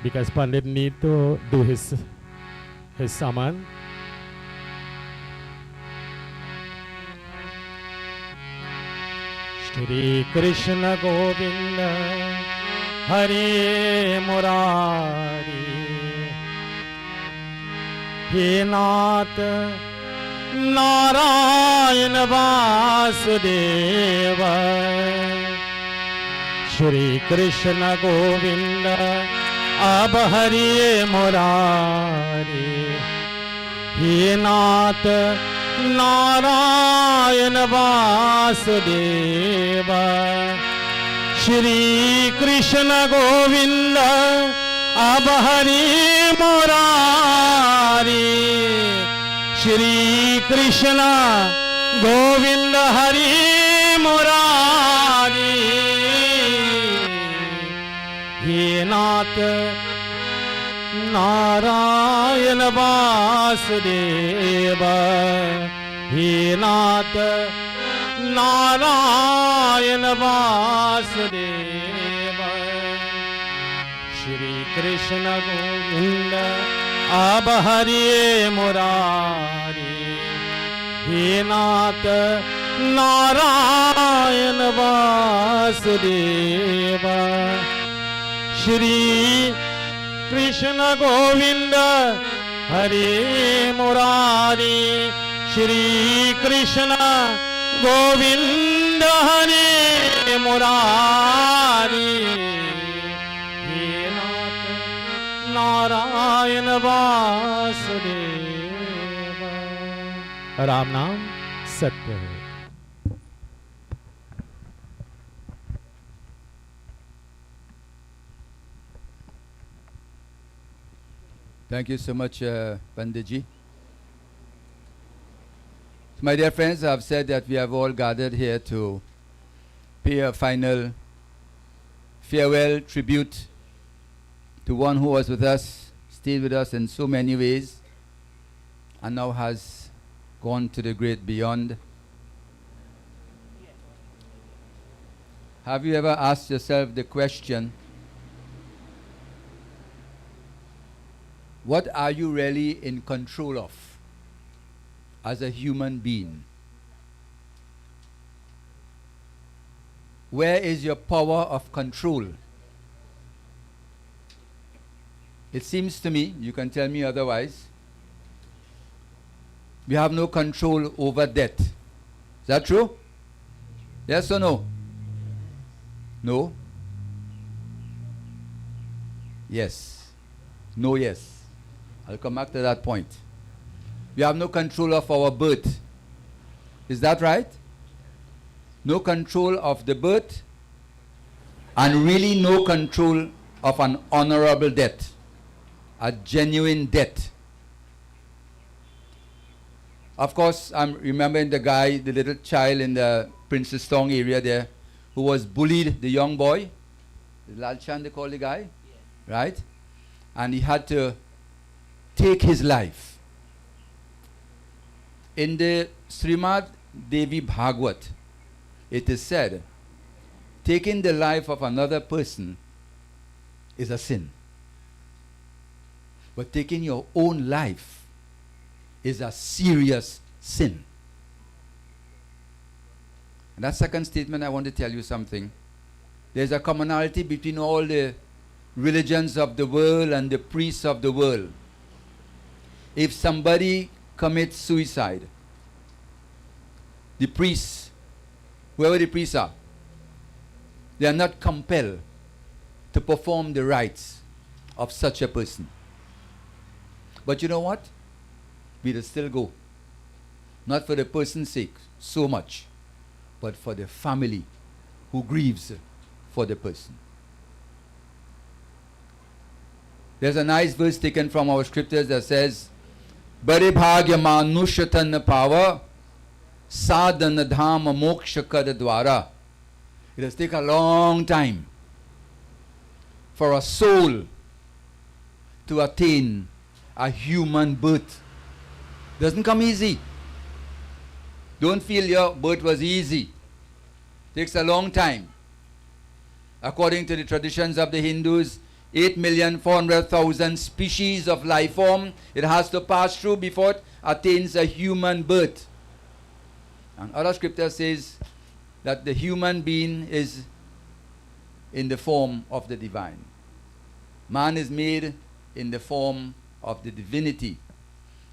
because Pandit need to do his summon. Shri Krishna Govinda Hare Murari, He Nath Narayan Vasudev. Shri Krishna Govind अब हरि मुरारी। हे नाथ नारायण वासुदेव। श्री कृष्ण गोविंद अब हरि मुरारी। श्री कृष्ण गोविंद हरि मुरारी। हे नाथ नारायण वासुदेव। हे नाथ नारायण वासुदेव। श्री कृष्ण गोविंद अब हरि मुरारी। हे नाथ नारायण वासुदेव। श्री कृष्ण गोविंद हरे मुरारी। श्री कृष्ण गोविंद हरे मुरारी। हे नाथ नारायण वासुदेव। राम नाम सत्य है। Thank you so much, Panditji. My dear friends, I have said that we have all gathered here to pay a final farewell tribute to one who was with us, stayed with us in so many ways, and now has gone to the great beyond. Have you ever asked yourself the question, what are you really in control of as a human being? Where is your power of control? It seems to me, you can tell me otherwise, we have no control over death. Is that true? Yes or no? No? Yes. No, yes. I'll come back to that point. We have no control of our birth. Is that right? No control of the birth, and really no control of an honorable death, a genuine death. Of course, I'm remembering the guy, the little child in the Princess Tong area there, who was bullied, the young boy. Lal Chan, they call the guy, right? And he had to take his life. In the Srimad Devi Bhagavad, it is said, taking the life of another person is a sin. But taking your own life is a serious sin. And that second statement, I want to tell you something. There's a commonality between all the religions of the world and the priests of the world. If somebody commits suicide, the priests, whoever the priests are, they are not compelled to perform the rites of such a person. But you know what? We will still go. Not for the person's sake so much, but for the family who grieves for the person. There's a nice verse taken from our scriptures that says, Bade bhagya manusha tan pava sadhana dhama moksha kada dwara. It has taken a long time for a soul to attain a human birth. Doesn't come easy. Don't feel your birth was easy. Takes a long time. According to the traditions of the Hindus, 8,400,000 species of life form it has to pass through before it attains a human birth. And other scripture says that the human being is in the form of the divine. Man is made in the form of the divinity.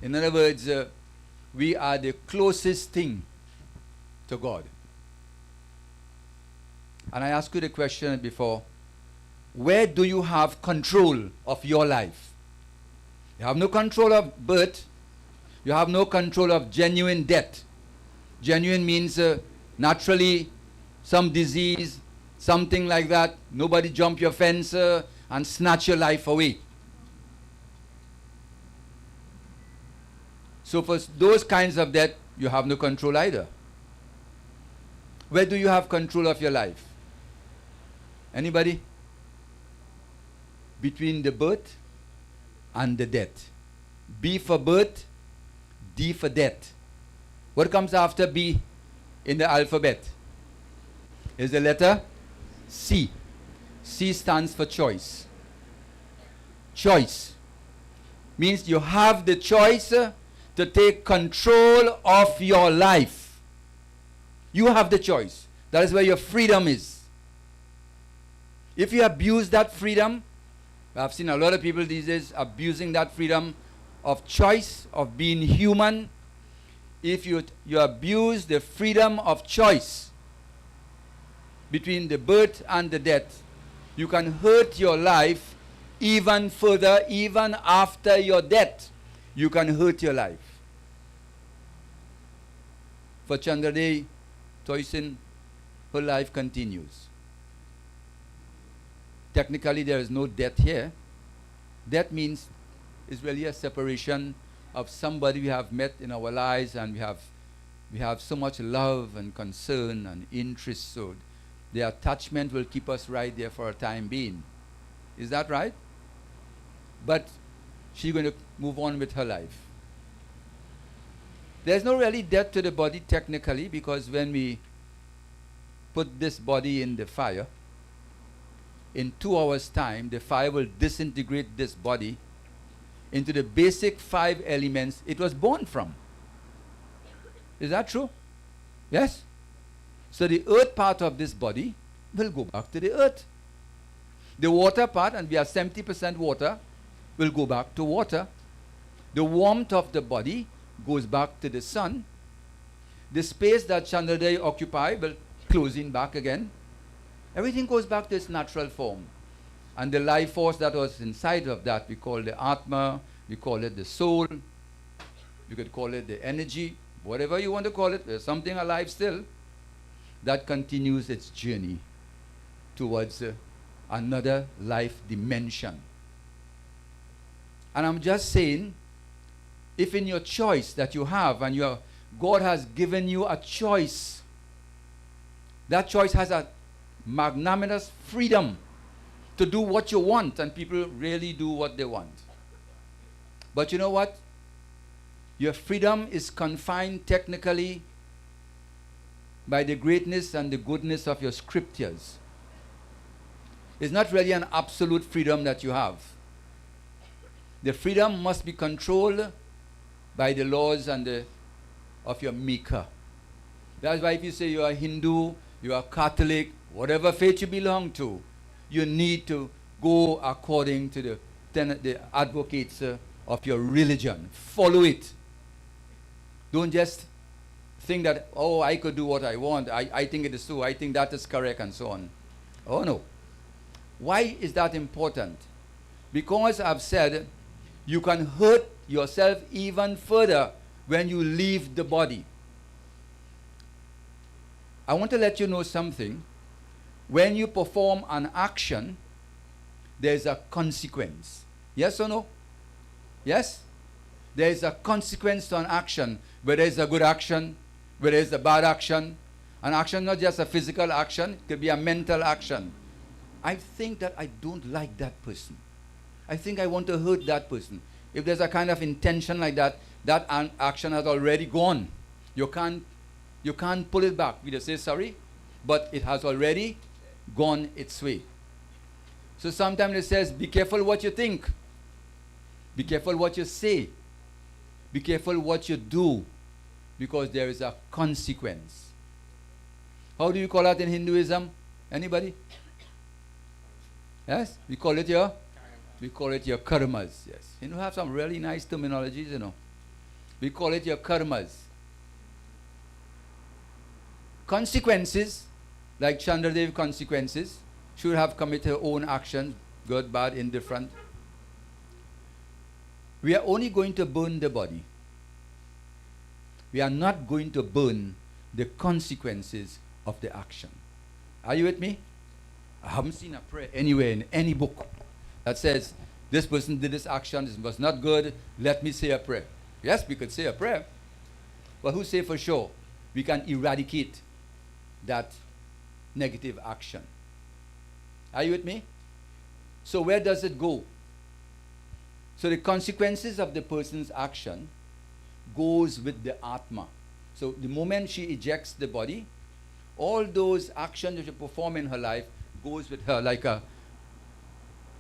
In other words, we are the closest thing to God. And I asked you the question before, where do you have control of your life? You have no control of birth. You have no control of genuine death. Genuine means naturally some disease, something like that. Nobody jump your fence and snatch your life away. So for those kinds of death, you have no control either. Where do you have control of your life? Anybody? Between the birth and the death. B for birth, D for death. What comes after B in the alphabet? Is the letter C. C stands for choice. Choice means you have the choice to take control of your life. You have the choice. That is where your freedom is. If you abuse that freedom, I've seen a lot of people these days abusing that freedom of choice, of being human. If you abuse the freedom of choice between the birth and the death, you can hurt your life even further, even after your death. You can hurt your life. For Chandrade TOYSIN, her life continues. Technically, there is no death here. Death means is really a separation of somebody we have met in our lives, and we have so much love and concern and interest, so the attachment will keep us right there for a time being. Is that right? But she's going to move on with her life. There's no really death to the body technically, because when we put this body in the fire, in 2 hours' time, the fire will disintegrate this body into the basic 5 elements it was born from. Is that true? Yes? So the earth part of this body will go back to the earth. The water part, and we are 70% water, will go back to water. The warmth of the body goes back to the sun. The space that Chandraday occupy will close in back again. Everything goes back to its natural form. And the life force that was inside of that, we call the Atma, we call it the soul, you could call it the energy, whatever you want to call it, there's something alive still, that continues its journey towards another life dimension. And I'm just saying, if in your choice that you have, and God has given you a choice, that choice has a magnanimous freedom to do what you want, and people really do what they want. But you know what? Your freedom is confined technically by the greatness and the goodness of your scriptures. It's not really an absolute freedom that you have. The freedom must be controlled by the laws and of your maker. That's why if you say you are Hindu, you are Catholic, whatever faith you belong to, you need to go according to the advocates of your religion. Follow it. Don't just think that, oh, I could do what I want. I think it is so. I think that is correct, and so on. Oh, no. Why is that important? Because I've said you can hurt yourself even further when you leave the body. I want to let you know something. When you perform an action, there's a consequence. Yes or no? Yes? There is a consequence to an action, whether it's a good action, whether it's a bad action. An action, not just a physical action, it could be a mental action. I think that I don't like that person. I think I want to hurt that person. If there's a kind of intention like that, that action has already gone. You can't pull it back. We just say sorry, but it has already gone its way. So sometimes it says, be careful what you think. Be careful what you say. Be careful what you do, because there is a consequence. How do you call that in Hinduism? Anybody? Yes? We call it your karmas. Yes. You have some really nice terminologies, you know. We call it your karmas. Consequences, like Chandradev consequences, should have committed her own actions, good, bad, indifferent. We are only going to burn the body. We are not going to burn the consequences of the action. Are you with me? I haven't seen a prayer anywhere in any book that says, this person did this action, this was not good, let me say a prayer. Yes, we could say a prayer. But who say for sure we can eradicate that negative action? Are you with me? So where does it go? So the consequences of the person's action goes with the Atma. So the moment she ejects the body, all those actions that she perform in her life goes with her like a,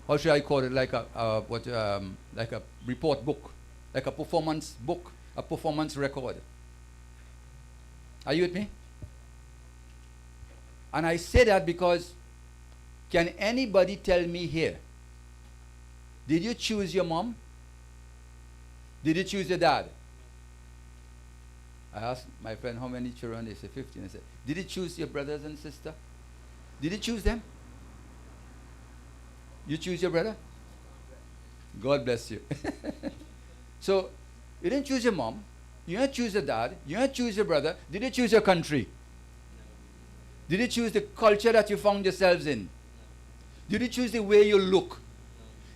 how should I call it, like a report book, like a performance book, a performance record. Are you with me? And I say that because, can anybody tell me here, did you choose your mom? Did you choose your dad? I asked my friend how many children. They said 15. I said, did you choose your brothers and sister? Did you choose them? You choose your brother? God bless you. So, you didn't choose your mom. You didn't choose your dad. You didn't choose your brother. Did you choose your country? Did you choose the culture that you found yourselves in? Did you choose the way you look?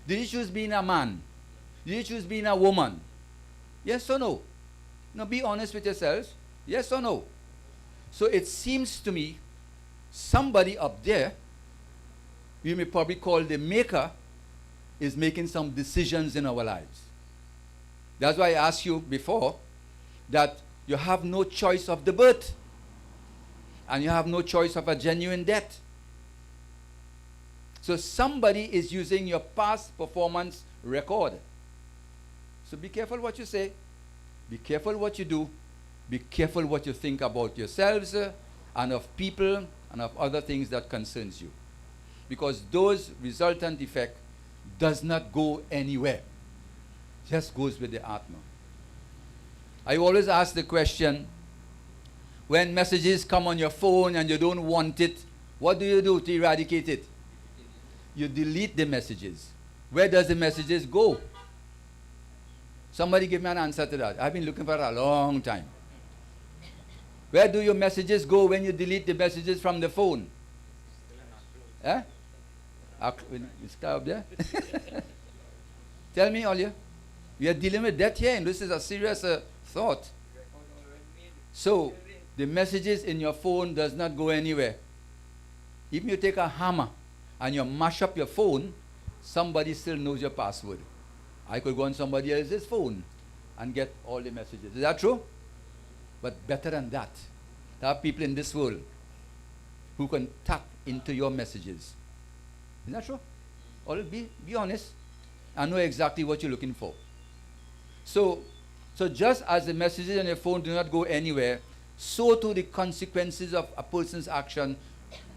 Did you choose being a man? Did you choose being a woman? Yes or no? Now be honest with yourselves. Yes or no? So it seems to me somebody up there, you may probably call the maker, is making some decisions in our lives. That's why I asked you before that you have no choice of the birth and you have no choice of a genuine death. So somebody is using your past performance record. So be careful what you say. Be careful what you do. Be careful what you think about yourselves and of people and of other things that concerns you. Because those resultant effect does not go anywhere. Just goes with the Atma. I always ask the question, when messages come on your phone and you don't want it, what do you do to eradicate it? You delete the messages. Where does the messages go? Somebody give me an answer to that. I've been looking for it a long time. Where do your messages go when you delete the messages from the phone? Eh? It's up there. Tell me, Olya. We are dealing with that here, and this is a serious thought. So, the messages in your phone does not go anywhere. Even you take a hammer and you mash up your phone, somebody still knows your password. I could go on somebody else's phone and get all the messages. Is that true? But better than that, there are people in this world who can tap into your messages. Is that true? Or be honest and know exactly what you're looking for. So just as the messages on your phone do not go anywhere, so too the consequences of a person's action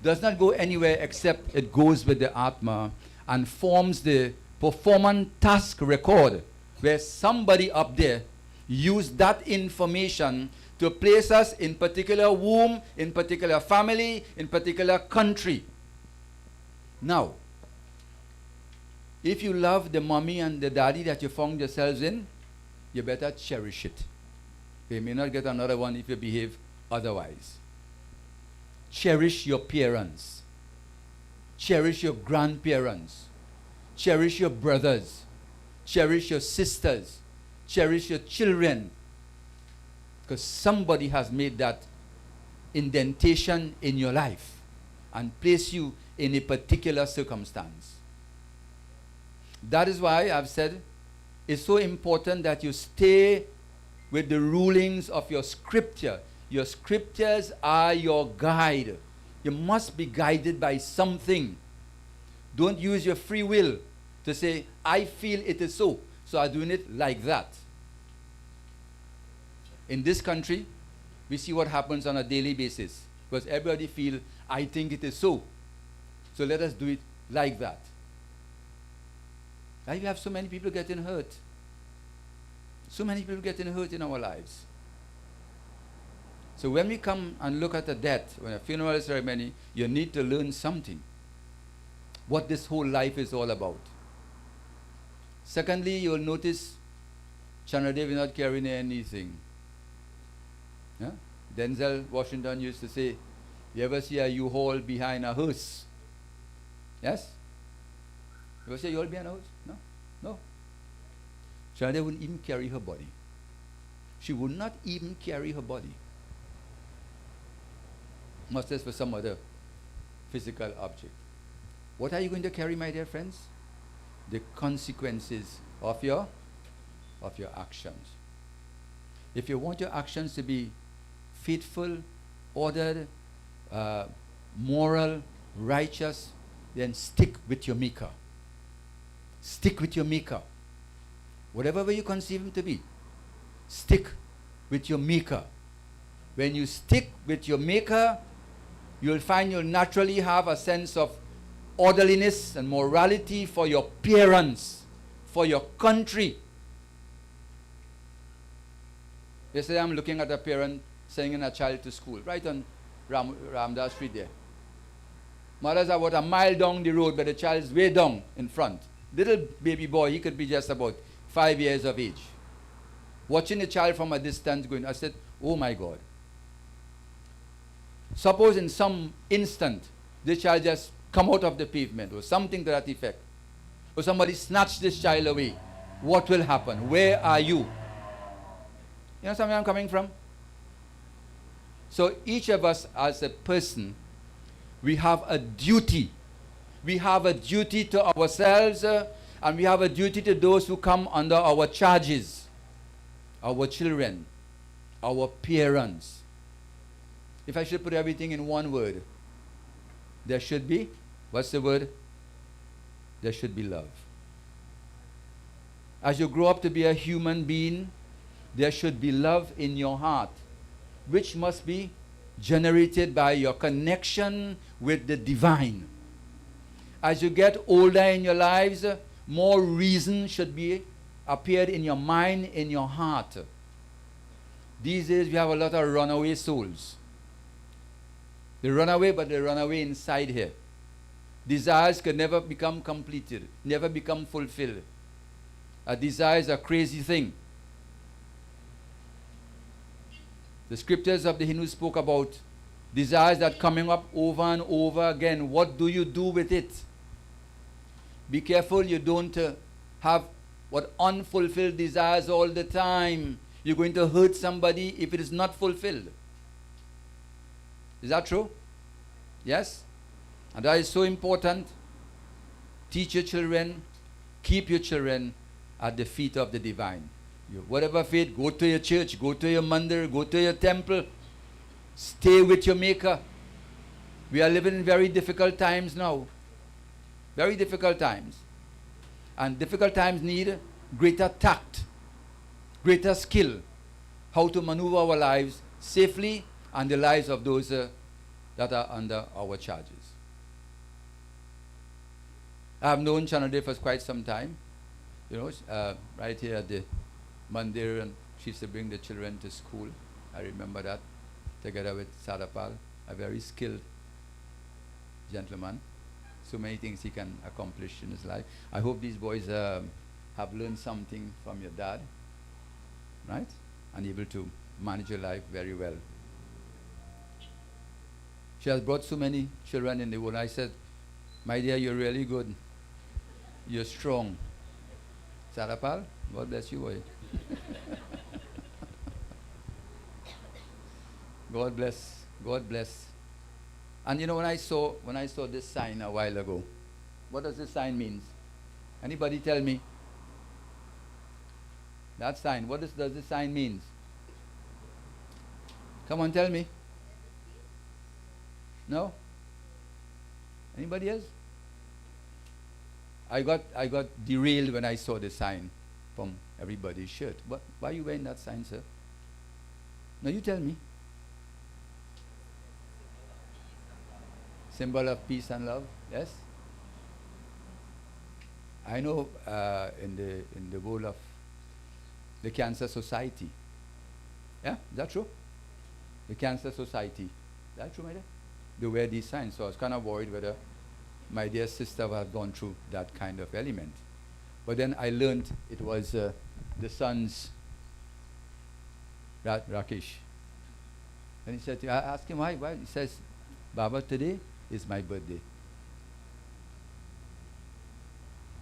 does not go anywhere except it goes with the Atma and forms the performance task record where somebody up there used that information to place us in particular womb, in particular family, in particular country. Now, if you love the mommy and the daddy that you found yourselves in, you better cherish it. You may not get another one if you behave otherwise. Cherish your parents. Cherish your grandparents. Cherish your brothers. Cherish your sisters. Cherish your children. Because somebody has made that indentation in your life and placed you in a particular circumstance. That is why I've said it's so important that you stay with the rulings of your scripture. Your scriptures are your guide. You must be guided by something. Don't use your free will to say, I feel it is so, so I'm doing it like that. In this country, we see what happens on a daily basis. Because everybody feels, I think it is so. So let us do it like that. Why you have so many people getting hurt? So many people getting hurt in our lives. So when we come and look at a death, when a funeral ceremony, you need to learn something. What this whole life is all about. Secondly, you'll notice Chandradev is not carrying anything. Yeah? Denzel Washington used to say, you ever see a U-Haul behind a hearse? Yes? You ever see a U-Haul behind a hearse? No? No. Chandradev wouldn't even carry her body. She would not even carry her body. Much less for some other physical object. What are you going to carry, my dear friends? The consequences of your actions. If you want your actions to be faithful, ordered, moral, righteous, then stick with your maker. Stick with your maker. Whatever way you conceive him to be, stick with your maker. When you stick with your maker, you'll find you'll naturally have a sense of orderliness and morality for your parents, for your country. Yesterday I'm looking at a parent sending a child to school, right on Ramdas Street there. Mother's about a mile down the road, but the child's way down in front. Little baby boy, he could be just about 5 years of age. Watching the child from a distance going, I said, oh my God. Suppose in some instant, this child just come out of the pavement or something to that effect. Or somebody snatched this child away what will happen? Where are you? You know somewhere I'm coming from? So each of us as a person, we have a duty. We have a duty to ourselves, and we have a duty to those who come under our charges, our children, our parents. If I should put everything in one word, there should be, what's the word? There should be love. As you grow up to be a human being, there should be love in your heart, which must be generated by your connection with the divine. As you get older in your lives, more reason should be appeared in your mind, in your heart. These days we have a lot of runaway souls. They run away, but they run away inside here. Desires can never become completed, never become fulfilled. A desire is a crazy thing. The scriptures of the Hindus spoke about desires that coming up over and over again. What do you do with it? Be careful you don't have what unfulfilled desires all the time. You're going to hurt somebody if it is not fulfilled. Is that true? Yes? And that is so important. Teach your children, keep your children at the feet of the divine. Whatever faith, go to your church, go to your mandir, go to your temple. Stay with your maker. We are living in very difficult times now. Very difficult times. And difficult times need greater tact, greater skill, how to maneuver our lives safely and the lives of those that are under our charges. I have known Chanade for quite some time. You know, right here at the mandir, and she used to bring the children to school. I remember that, together with Sadapal, a very skilled gentleman. So many things he can accomplish in his life. I hope these boys have learned something from your dad, right? And able to manage your life very well. She has brought so many children in the world. I said, my dear, you're really good. You're strong. Sarapal, God bless you, boy. God bless. God bless. And you know, when I saw this sign a while ago, what does this sign mean? Anybody tell me? That sign, what does this sign mean? Come on, tell me. No? Anybody else? I got derailed when I saw the sign from everybody's shirt. Why are you wearing that sign, sir? No, you tell me. Symbol of peace and love, yes? I know in the world of the Cancer Society. Yeah, is that true? The Cancer Society. Is that true, my dear? They wear these signs, so I was kind of worried whether my dear sister would have gone through that kind of element. But then I learned it was the son's, Rakesh. And he said, I asked him why. He says, Baba, today is my birthday.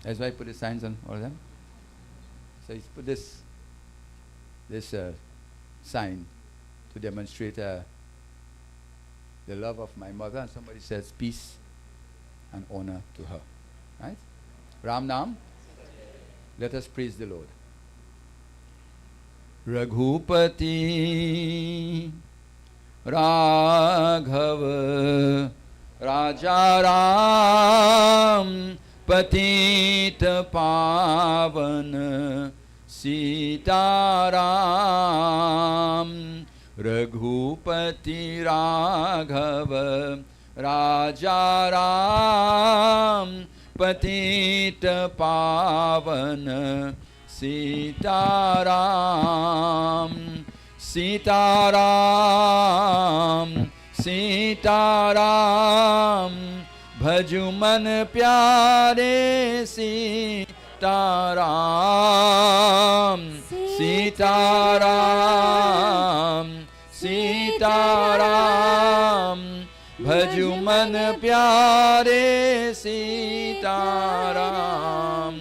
That's why I put the signs on all of them. So he's put this sign to demonstrate the love of my mother, and somebody says peace and honor to her. Right? Ram Nam. Let us praise the Lord. Raghupati Raghav Raja Ram Patit Pavan Sita Ram Raghupati Raghav Raja Ram Patit Pavan Sita Ram Sita Ram Sita Ram Bhajuman Pyare Sita Ram Sita Ram Sita Ram Bhajuman Pyare Sita Ram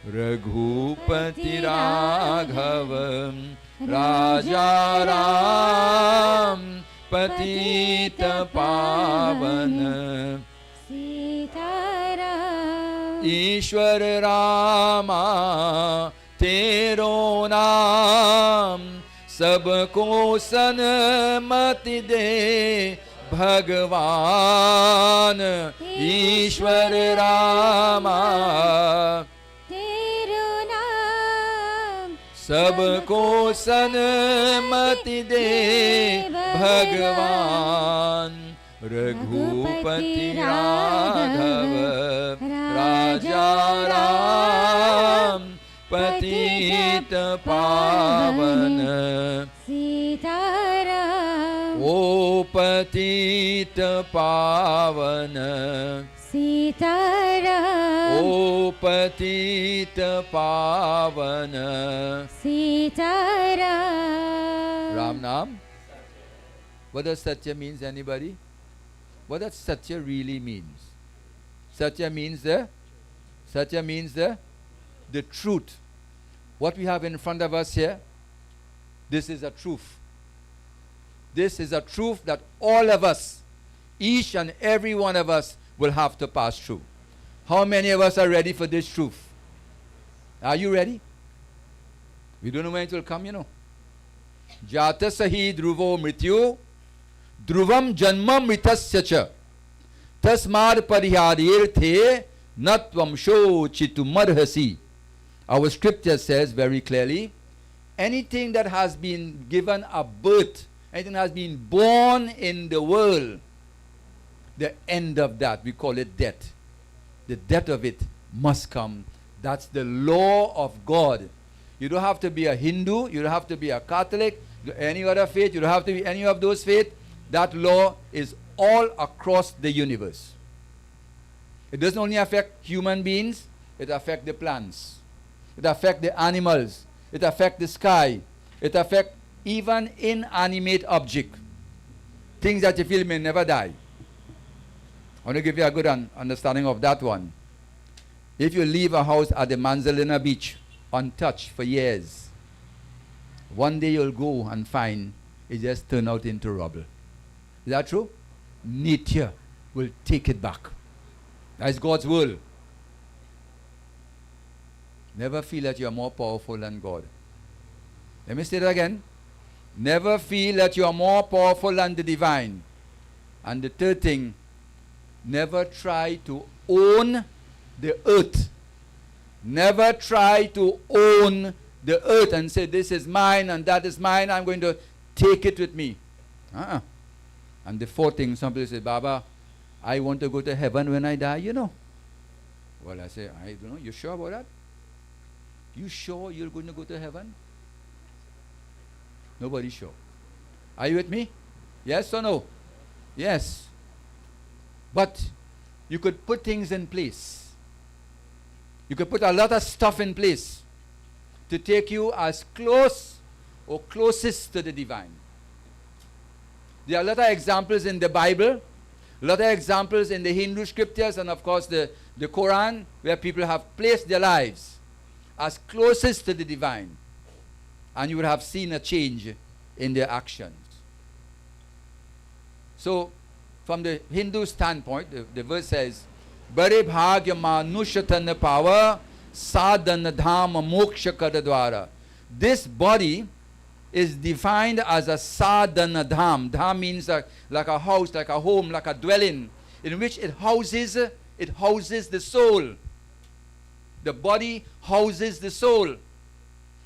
Raghupati Raghavam Raja Ram Patita Pavana Sitaram Ishwar Rama Tero Naam Sabko Sanmati De Bhagwan Ishwar Rama Teru naam सबको सन्मति दे भगवान रघुपति राघव राजा राम पतित पावन Sitaram ओ पतित पावन Sitaram ओ पतित पावन Sitaram Ram Nam. What does Satya means, anybody? What does Satya really means? Satya means the truth. What we have in front of us here, this is a truth. This is a truth that all of us, each and every one of us, will have to pass through. How many of us are ready for this truth? Are you ready? We don't know when it will come, you know. Jata sahi dhruvo mrityu dhruvam janma mritasya cha tasmad pariharyarthe natvam sho chitumarhasi. Our scripture says very clearly, anything that has been given a birth, anything that has been born in the world, the end of that, we call it death. The death of it must come. That's the law of God. You don't have to be a Hindu, you don't have to be a Catholic, any other faith, you don't have to be any of those faiths. That law is all across the universe. It doesn't only affect human beings, it affects the plants, it affects the animals, it affects the sky, it affects even inanimate objects, things that you feel may never die. I want to give you a good understanding of that one. If you leave a house at the Manzalina beach untouched for years, one day you'll go and find it just turned out into rubble. Is that true? Nature will take it back. That's God's will. Never feel that you are more powerful than God. Let me say that again. Never feel that you are more powerful than the divine. And the third thing, never try to own the earth. Never try to own the earth and say, this is mine and that is mine, I'm going to take it with me. And the fourth thing, some people say, Baba, I want to go to heaven when I die, you know. Well, I say, I don't know, you sure about that? You sure you're going to go to heaven? Nobody's sure. Are you with me? Yes or no? Yes. But you could put things in place. You could put a lot of stuff in place to take you as close or closest to the divine. There are a lot of examples in the Bible, a lot of examples in the Hindu scriptures, and of course the Quran, where people have placed their lives as closest to the divine. And you would have seen a change in their actions. So, from the Hindu standpoint, the verse says, Bare bhagya manushatan pava sadhana dhama moksha kadadwara. This body is defined as a sadhana dham. Dham means like a house, like a home, like a dwelling, in which it houses the soul. The body houses the soul.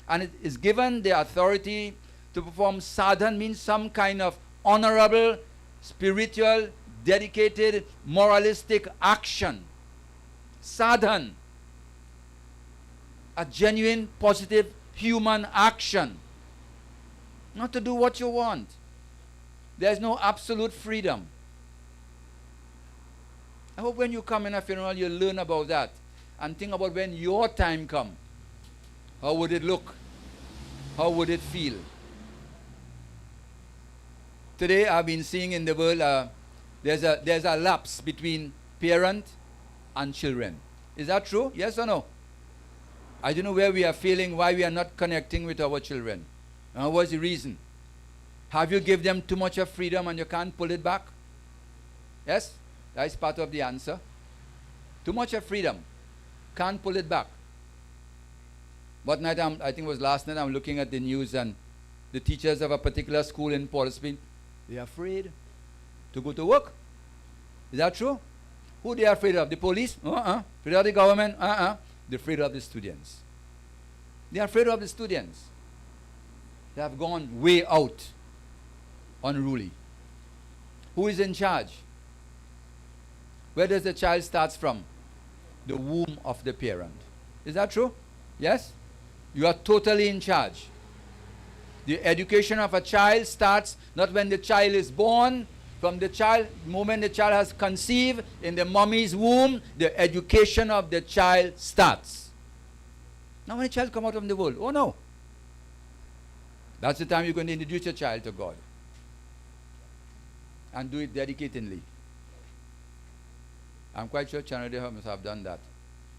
And it is given the authority to perform sadhan, means some kind of honorable, spiritual, dedicated, moralistic action. Sadhan. A genuine, positive, human action. Not to do what you want. There's no absolute freedom. I hope when you come in a funeral, you learn about that. And think about when your time comes. How would it look? How would it feel? Today I've been seeing in the world, there's a lapse between parent and children. Is that true? Yes or no? I don't know where we are failing, why we are not connecting with our children. What's the reason? Have you given them too much of freedom and you can't pull it back? Yes? That is part of the answer. Too much of freedom. Can't pull it back. What night, I think it was last night, I'm looking at the news and the teachers of a particular school in Port Spain, they are afraid to go to work. Is that true? Who they are afraid of? The police? Afraid of the government? They're afraid of the students. They are afraid of the students. They have gone way out unruly. Who is in charge? Where does the child start from? The womb of the parent. Is that true? Yes? You are totally in charge. The education of a child starts not when the child is born, from the child, moment the child has conceived in the mommy's womb, the education of the child starts. Now when a child comes out of the world, oh no. That's the time you're going to introduce your child to God. And do it dedicatedly. I'm quite sure Chanada must have done that.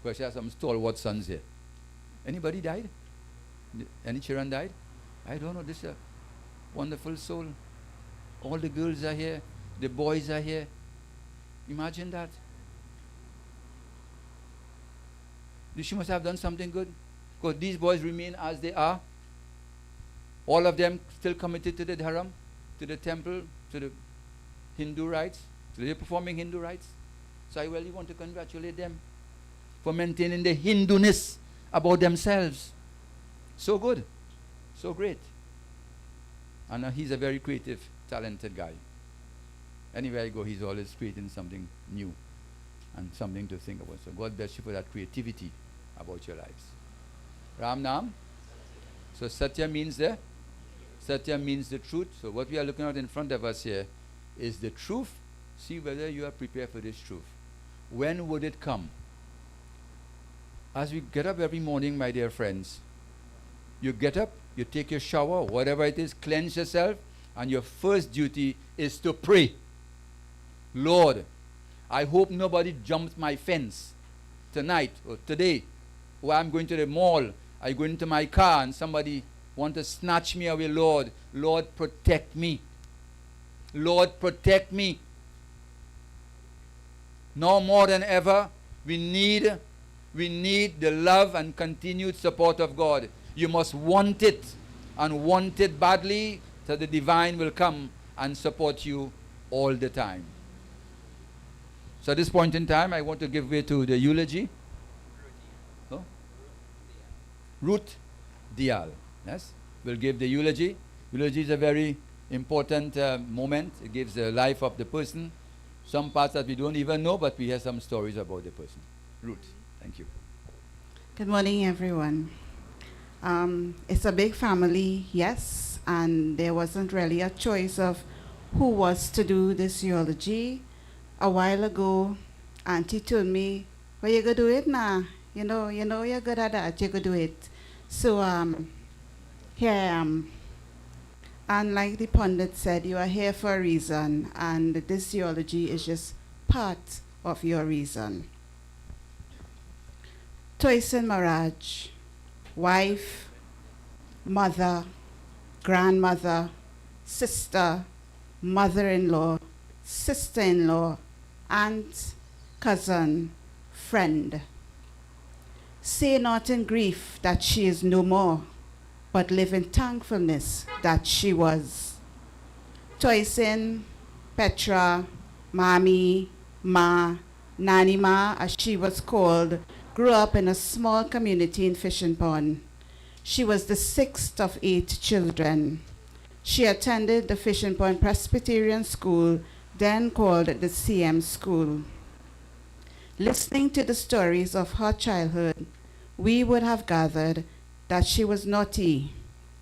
Because she has some stalwart sons here. Anybody died? Any children died? I don't know. This is a wonderful soul. All the girls are here. The boys are here. Imagine that. She must have done something good. Because these boys remain as they are. All of them still committed to the dharam, to the temple, to the Hindu rites. So they're performing Hindu rites. So I really want to congratulate them for maintaining the Hinduness about themselves. So good. So great. And he's a very creative, talented guy. Anywhere I go, he's always creating something new and something to think about. So God bless you for that creativity about your lives. Ram Nam. So Satya means the truth. So what we are looking at in front of us here is the truth. See whether you are prepared for this truth. When would it come? As we get up every morning, my dear friends, you get up, you take your shower, whatever it is, cleanse yourself, and your first duty is to pray. Lord, I hope nobody jumps my fence tonight or today, or I'm going to the mall, I go into my car and somebody want to snatch me away. Lord, Lord, protect me. Lord, protect me. Now more than ever, we need the love and continued support of God. You must want it, and want it badly, so the divine will come and support you all the time. So at this point in time, I want to give way to the eulogy. Oh? Ruth Dial. Yes, we'll give the eulogy. Eulogy is a very important moment. It gives the life of the person. Some parts that we don't even know, but we hear some stories about the person. Ruth, thank you. Good morning, everyone. It's a big family, yes, and there wasn't really a choice of who was to do this eulogy. A while ago, Auntie told me, well, you go do it now. You know you're good at that, you go do it. So here I am. And like the pundit said, you are here for a reason, and this eulogy is just part of your reason. TOYSIN MAHARAJ, wife, mother, grandmother, sister, mother-in-law, sister-in-law, aunt, cousin, friend. Say not in grief that she is no more, but live in thankfulness that she was. TOYSIN, Petra, Mami, Ma, Nanny Ma, as she was called, grew up in a small community in Fishing Pond. She was the 6th of 8 children. She attended the Fishing Pond Presbyterian School, then called the CM School. Listening to the stories of her childhood, we would have gathered that she was naughty,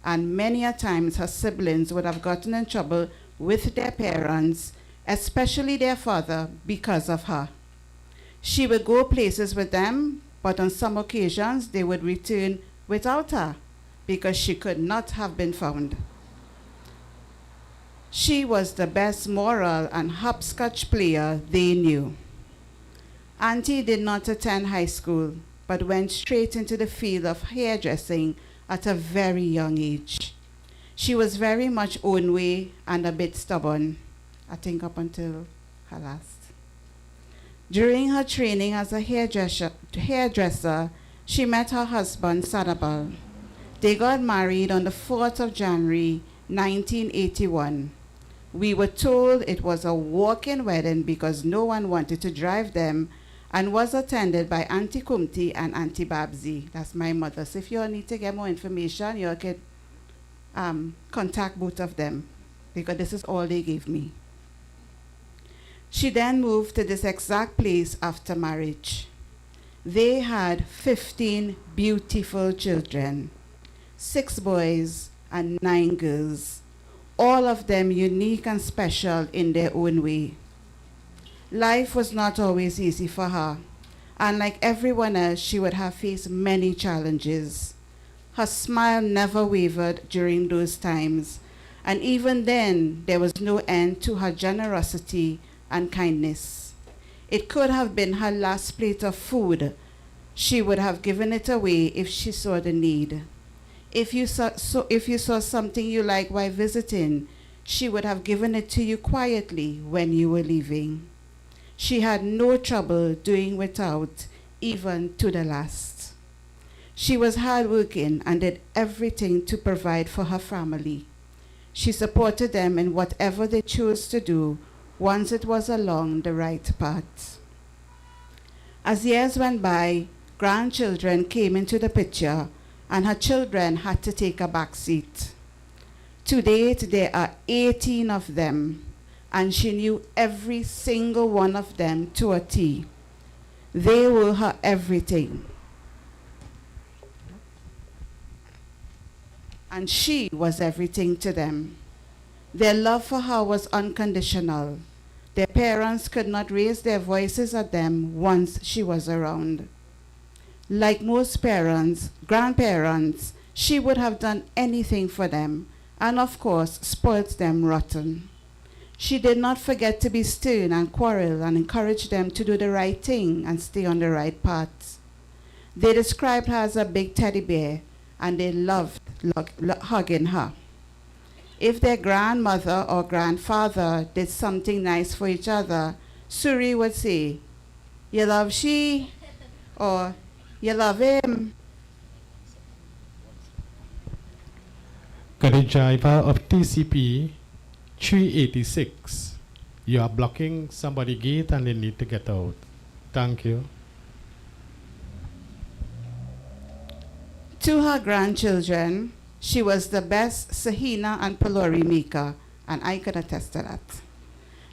and many a times her siblings would have gotten in trouble with their parents, especially their father, because of her. She would go places with them, but on some occasions they would return without her because she could not have been found. She was the best moral and hopscotch player they knew. Auntie did not attend high school, but went straight into the field of hairdressing at a very young age. She was very much own way and a bit stubborn, I think up until her last. During her training as a hairdresser, she met her husband, Sadabal. They got married on the 4th of January, 1981. We were told it was a walk-in wedding because no one wanted to drive them, and was attended by Auntie Kumti and Auntie Babsi. That's my mother. So if you all need to get more information, you all can contact both of them, because this is all they gave me. She then moved to this exact place after marriage. They had 15 beautiful children, 6 boys and 9 girls, all of them unique and special in their own way. Life was not always easy for her, and like everyone else, she would have faced many challenges. Her smile never wavered during those times, and even then, there was no end to her generosity and kindness. It could have been her last plate of food. She would have given it away if she saw the need. If you saw something you liked while visiting, she would have given it to you quietly when you were leaving. She had no trouble doing without, even to the last. She was hardworking and did everything to provide for her family. She supported them in whatever they chose to do, once it was along the right path. As years went by, grandchildren came into the picture, and her children had to take a back seat. To date, there are 18 of them, and she knew every single one of them to a T. They were her everything. And she was everything to them. Their love for her was unconditional. Their parents could not raise their voices at them once she was around. Like most parents, grandparents, she would have done anything for them, and of course, spoilt them rotten. She did not forget to be stern and quarrel and encourage them to do the right thing and stay on the right path. They described her as a big teddy bear, and they loved hugging her. If their grandmother or grandfather did something nice for each other, Suri would say, "You love she," or "You love him." Driver of TCP 386. You are blocking somebody's gate and they need to get out. Thank you. To her grandchildren, she was the best Sahina and Pelori maker, and I could attest to that.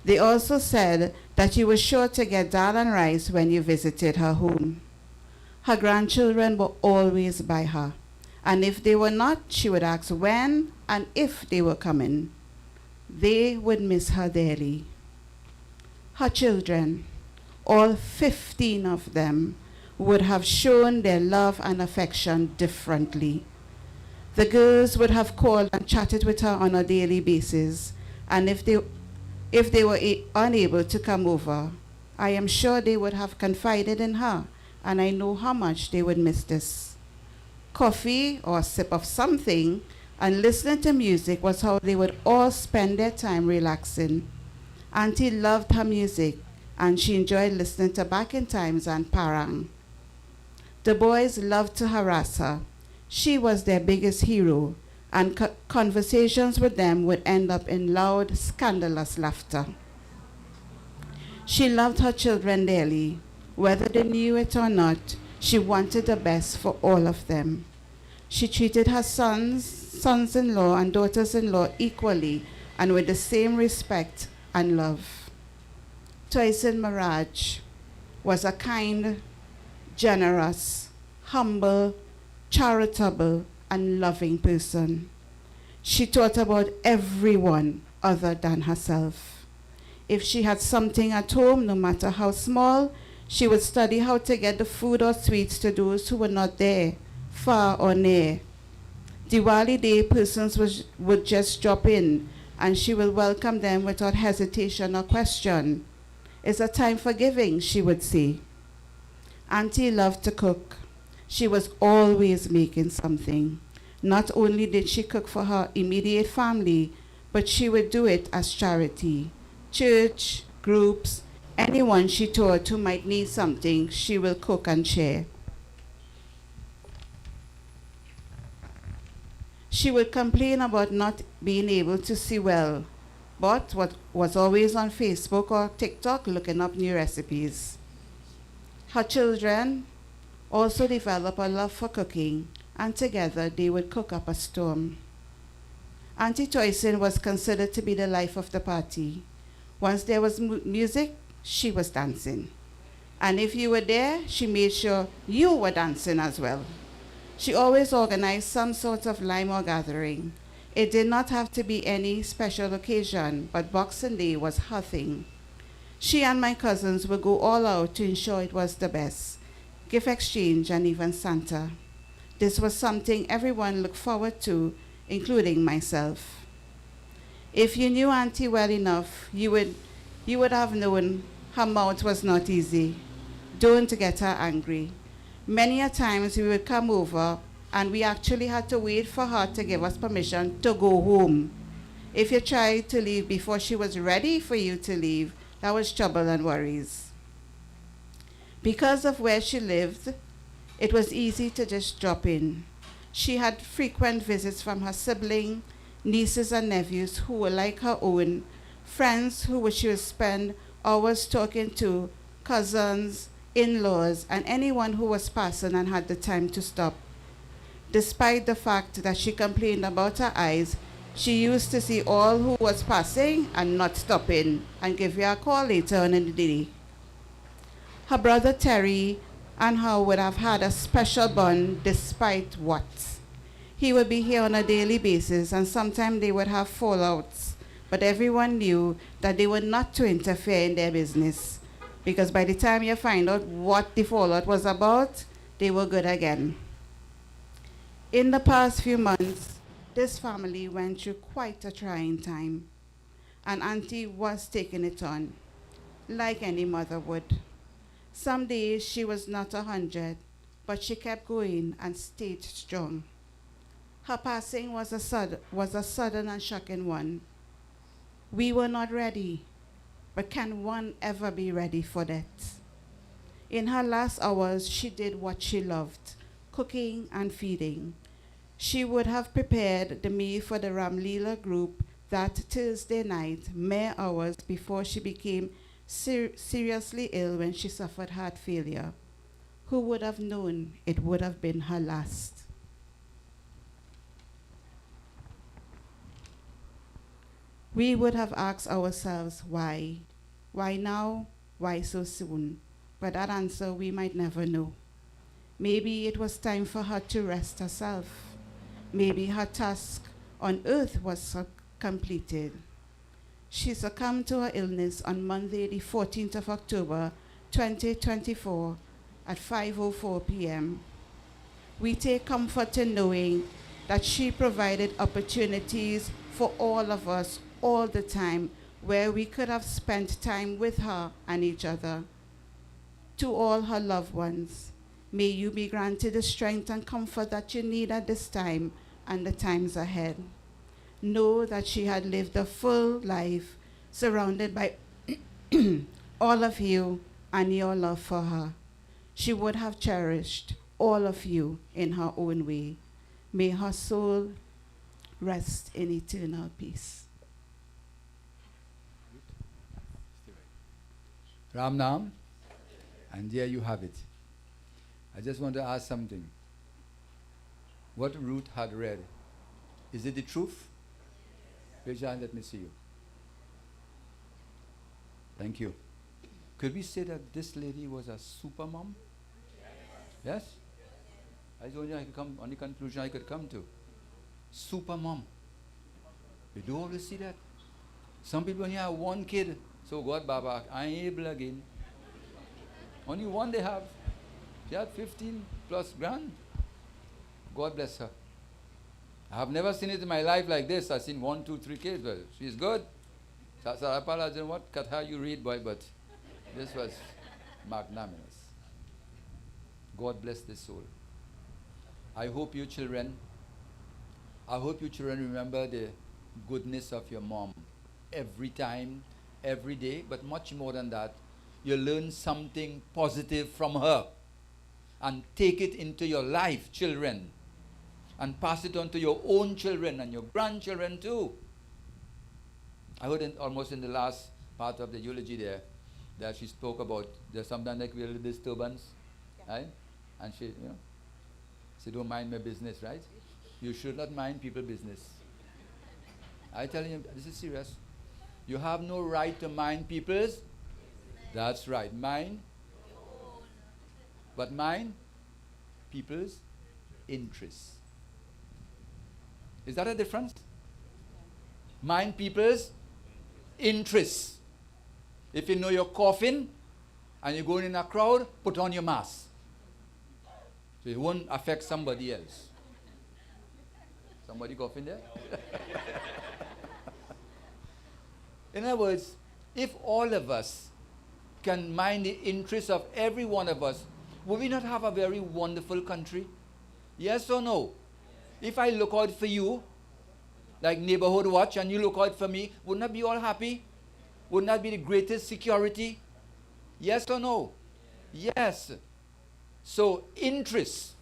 They also said that you were sure to get dal and rice when you visited her home. Her grandchildren were always by her, and if they were not, she would ask when and if they were coming. They would miss her dearly. Her children, all 15 of them, would have shown their love and affection differently. The girls would have called and chatted with her on a daily basis, and if they were unable to come over, I am sure they would have confided in her, and I know how much they would miss this. Coffee or a sip of something and listening to music was how they would all spend their time relaxing. Auntie loved her music, and she enjoyed listening to Back in Times and Parang. The boys loved to harass her. She was their biggest hero, and conversations with them would end up in loud, scandalous laughter. She loved her children dearly. Whether they knew it or not, she wanted the best for all of them. She treated her sons-in-law and daughters-in-law equally and with the same respect and love. TOYSIN MAHARAJ was a kind, generous, humble, charitable, and loving person. She thought about everyone other than herself. If she had something at home, no matter how small, she would study how to get the food or sweets to those who were not there, far or near. Diwali Day, persons would just drop in, and she will welcome them without hesitation or question. It's a time for giving, she would say. Auntie loved to cook. She was always making something. Not only did she cook for her immediate family, but she would do it as charity. Church, groups, anyone she thought who might need something, she will cook and share. She would complain about not being able to see well, but was always on Facebook or TikTok looking up new recipes. Her children also developed a love for cooking, and together they would cook up a storm. Auntie TOYSIN was considered to be the life of the party. Once there was music, she was dancing. And if you were there, she made sure you were dancing as well. She always organized some sort of lime or gathering. It did not have to be any special occasion, but Boxing Day was her thing. She and my cousins would go all out to ensure it was the best. Gift exchange and even Santa. This was something everyone looked forward to, including myself. If you knew Auntie well enough, you would have known her mouth was not easy. Don't get her angry. Many a times we would come over and we actually had to wait for her to give us permission to go home. If you tried to leave before she was ready for you to leave, that was trouble and worries. Because of where she lived, it was easy to just drop in. She had frequent visits from her siblings, nieces and nephews who were like her own, friends who she would spend hours talking to, cousins, in-laws, and anyone who was passing and had the time to stop. Despite the fact that she complained about her eyes, she used to see all who was passing and not stopping and give you a call later on in the day. Her brother Terry and her would have had a special bond despite what. He would be here on a daily basis and sometimes they would have fallouts, but everyone knew that they were not to interfere in their business, because by the time you find out what the fallout was about, they were good again. In the past few months, this family went through quite a trying time, and Auntie was taking it on, like any mother would. Some days she was not 100, but she kept going and stayed strong. Her passing was a sudden and shocking one. We were not ready, but can one ever be ready for that? In her last hours, she did what she loved, cooking and feeding. She would have prepared the meal for the Ramlila group that Thursday night, mere hours before she became seriously ill when she suffered heart failure. Who would have known it would have been her last? We would have asked ourselves why. Why now? Why so soon? But that answer we might never know. Maybe it was time for her to rest herself. Maybe her task on earth was completed. She succumbed to her illness on Monday, the 14th of October, 2024, at 5:04 p.m. We take comfort in knowing that she provided opportunities for all of us all the time where we could have spent time with her and each other. To all her loved ones, may you be granted the strength and comfort that you need at this time and the times ahead. Know that she had lived a full life surrounded by all of you and your love for her. She would have cherished all of you in her own way. May her soul rest in eternal peace. Ram Nam, and there you have it. I just want to ask something. What Ruth had read, is it the truth? Raise your hand, let me see you. Thank you. Could we say that this lady was a super mom? Yes? I told you I could come, only conclusion I could come to. Super mom. You do always see that. Some people only have one kid. So God, Baba, I ain't able again. Only one they have. She had 15 plus grand. God bless her. I have never seen it in my life like this. I've seen 1, 2, 3 kids. Well, she's good. Sarapala, I don't know what katha you read, boy, but this was magnanimous. God bless this soul. I hope you children remember the goodness of your mom every time, every day, but much more than that, you learn something positive from her and take it into your life, children, and pass it on to your own children and your grandchildren too. I heard almost in the last part of the eulogy there that she spoke about there's sometimes like a little disturbance, right? And she, she don't mind my business, right? You should not mind people's business. I tell you, this is serious. You have no right to mind people's. That's right. Mind. But mind people's interests. Is that a difference? Mind people's interests. If you know you're coughing and you're going in a crowd, put on your mask. So it won't affect somebody else. Somebody coughing there? In other words, if all of us can mind the interests of every one of us, would we not have a very wonderful country? Yes or no? If I look out for you, like neighborhood watch, and you look out for me, wouldn't that be all happy? Wouldn't that be the greatest security? Yes or no? Yes. So interests,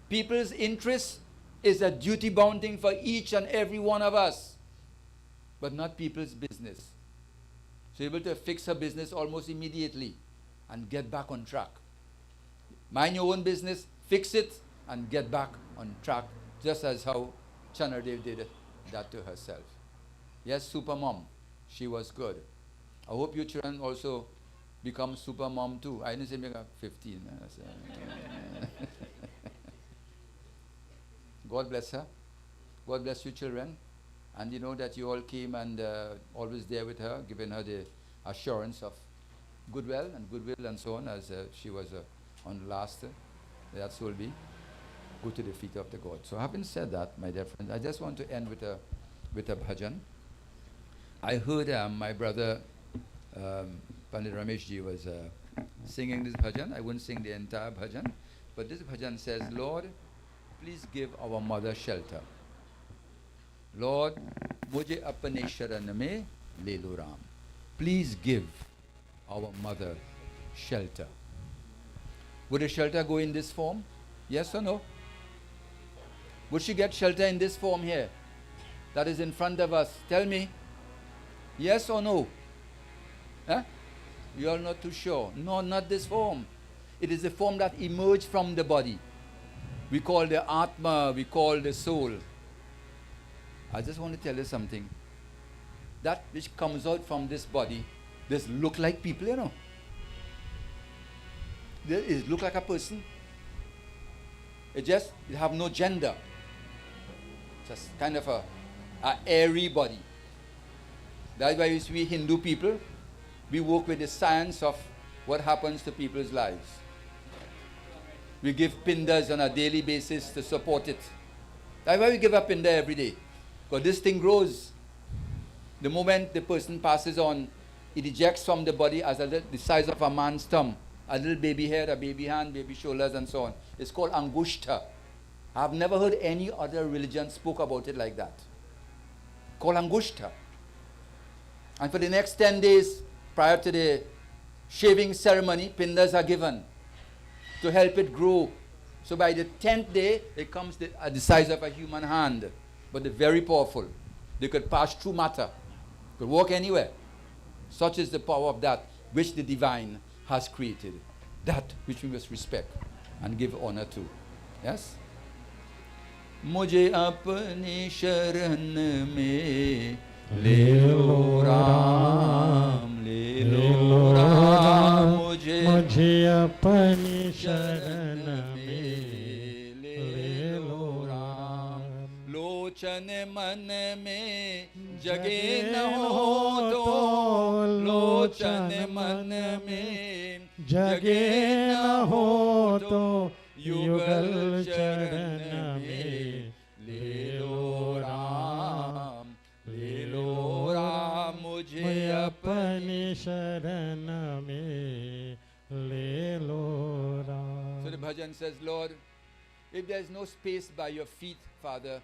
people's interests is a duty-bound thing for each and every one of us, but not people's business. So you're able to fix her business almost immediately and get back on track. Mind your own business, fix it, and get back on track, just as how Chanadev did that to herself. Yes, super mom. She was good. I hope you children also become super mom too. I didn't say make her 15. God bless her. God bless you children. And you know that you all came and always there with her, giving her the assurance of goodwill and so on, as she was on the last. That will be go to the feet of the God. So having said that, my dear friends, I just want to end with a bhajan. I heard my brother Pandit Rameshji was singing this bhajan. I wouldn't sing the entire bhajan, but this bhajan says, Lord, please give our mother shelter. Lord, mujhe apne sharan mein le lo Ram. Please give our mother shelter. Would a shelter go in this form? Yes or no? Would she get shelter in this form here? That is in front of us. Tell me. Yes or no? Huh? You are not too sure. No, not this form. It is the form that emerged from the body. We call the Atma, we call the soul. I just want to tell you something. That which comes out from this body, this look like people, you know. It look like a person. It have no gender. Just kind of a airy body. That's why we Hindu people, we work with the science of what happens to people's lives. We give pindas on a daily basis to support it. That's why we give a pinda every day. Because this thing grows. The moment the person passes on, it ejects from the body as the size of a man's thumb. A little baby head, a baby hand, baby shoulders, and so on. It's called angushta. I've never heard any other religion spoke about it like that. Called angushta. And for the next 10 days, prior to the shaving ceremony, pindas are given to help it grow. So by the 10th day, it comes at the size of a human hand. But they're very powerful. They could pass through matter. Could walk anywhere. Such is the power of that which the divine has created. That which we must respect and give honor to. Yes? Mujhe apni sharan mein le lo Ram, le lo Ram. Mujhe apni sharan mein le lo Ram. लोचन मन में जगे न हो तो, लोचन मन में जगे न हो तो, युगल चरण में ले लो राम, ले लो राम। मुझे अपनी शरण में ले लो Ram. So the bhajan says, Lord, If there's no space by your feet, Father,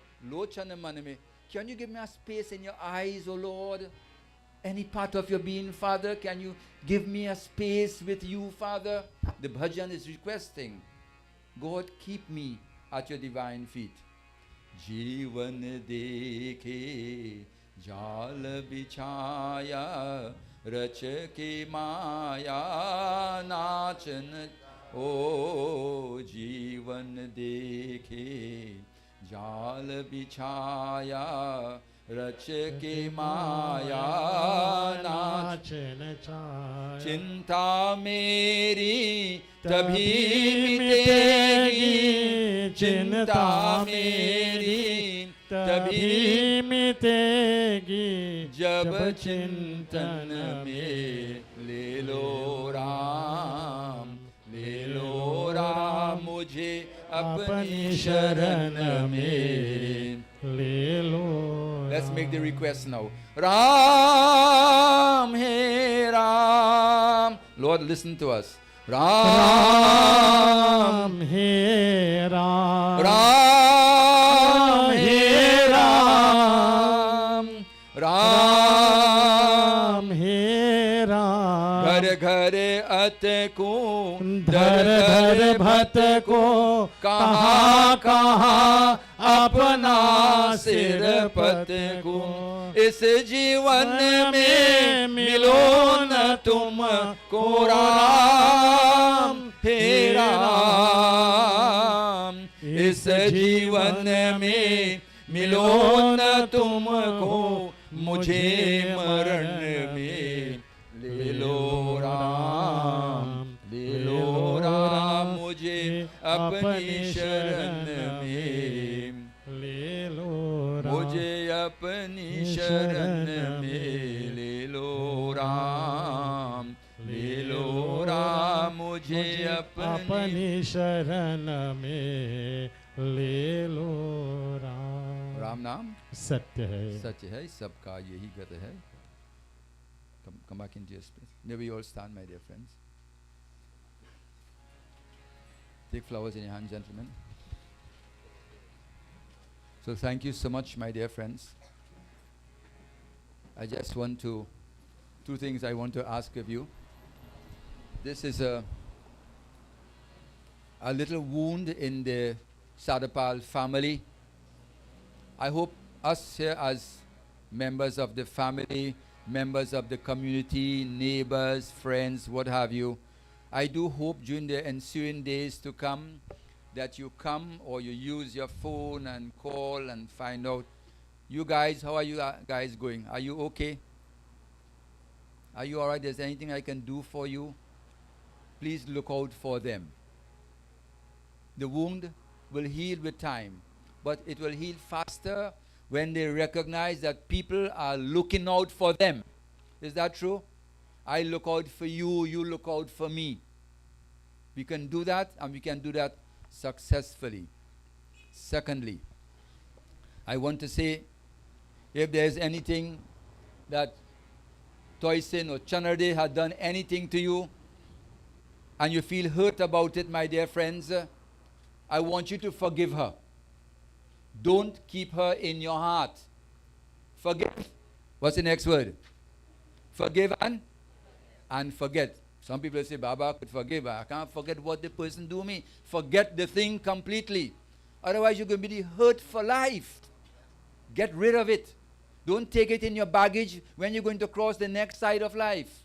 can you give me a space in your eyes, O Lord? Any part of your being, Father, can you give me a space with you, Father? The bhajan is requesting, God, keep me at your divine feet. Jeevan dekhe jal bichaya rachke maya nachan. O jeevan dekhe jal bichaya रच के माया नाचन चिंता मेरी तभी मिटेगी चिंता मेरी तभी मिटेगी जब चिंतन में ले लो राम मुझे अपनी शरण में ले लो. Let's make the request now. Ram, Hey Ram. Lord, listen to us. Ram, Hey Ram. Ram, Hey Ram. Ram, Hey Ram. घर घर अतको धर धर भत को कहाँ कहाँ अपना सिर पत को. इस जीवन में मिलो न तुम को राम, हे राम. इस जीवन में मिलो न तुम को मुझे मरण में ले लो राम, ले लो राम मुझे अपनी शरण में ले लो राम. मुझे अपनी शरण में ले लो राम, ले लो राम मुझे अपनी शरण में ले लो राम. राम नाम सत्य है, सच है, सबका यही गत है. Come back into your space. May we all stand, my dear friends. Take flowers in your hand, gentlemen. So thank you so much, my dear friends. I just want to, two things I want to ask of you. This is a little wound in the Sadapal family. I hope us here as members of the family, members of the community, neighbors, friends, what have you, I do hope during the ensuing days to come that you come or you use your phone and call and find out, you guys, how are you guys going? Are you okay? Are you all right? Is there anything I can do for you? Please look out for them. The wound will heal with time, but it will heal faster when they recognize that people are looking out for them. Is that true? I look out for you, you look out for me. We can do that, and we can do that successfully. Secondly, I want to say, if there is anything that TOYSIN or Chanarde has done anything to you, and you feel hurt about it, my dear friends, I want you to forgive her. Don't keep her in your heart. Forgive. What's the next word? Forgive and forget. Some people say, Baba could forgive. I can't forget what the person do me. Forget the thing completely. Otherwise you're going to be hurt for life. Get rid of it. Don't take it in your baggage when you're going to cross the next side of life.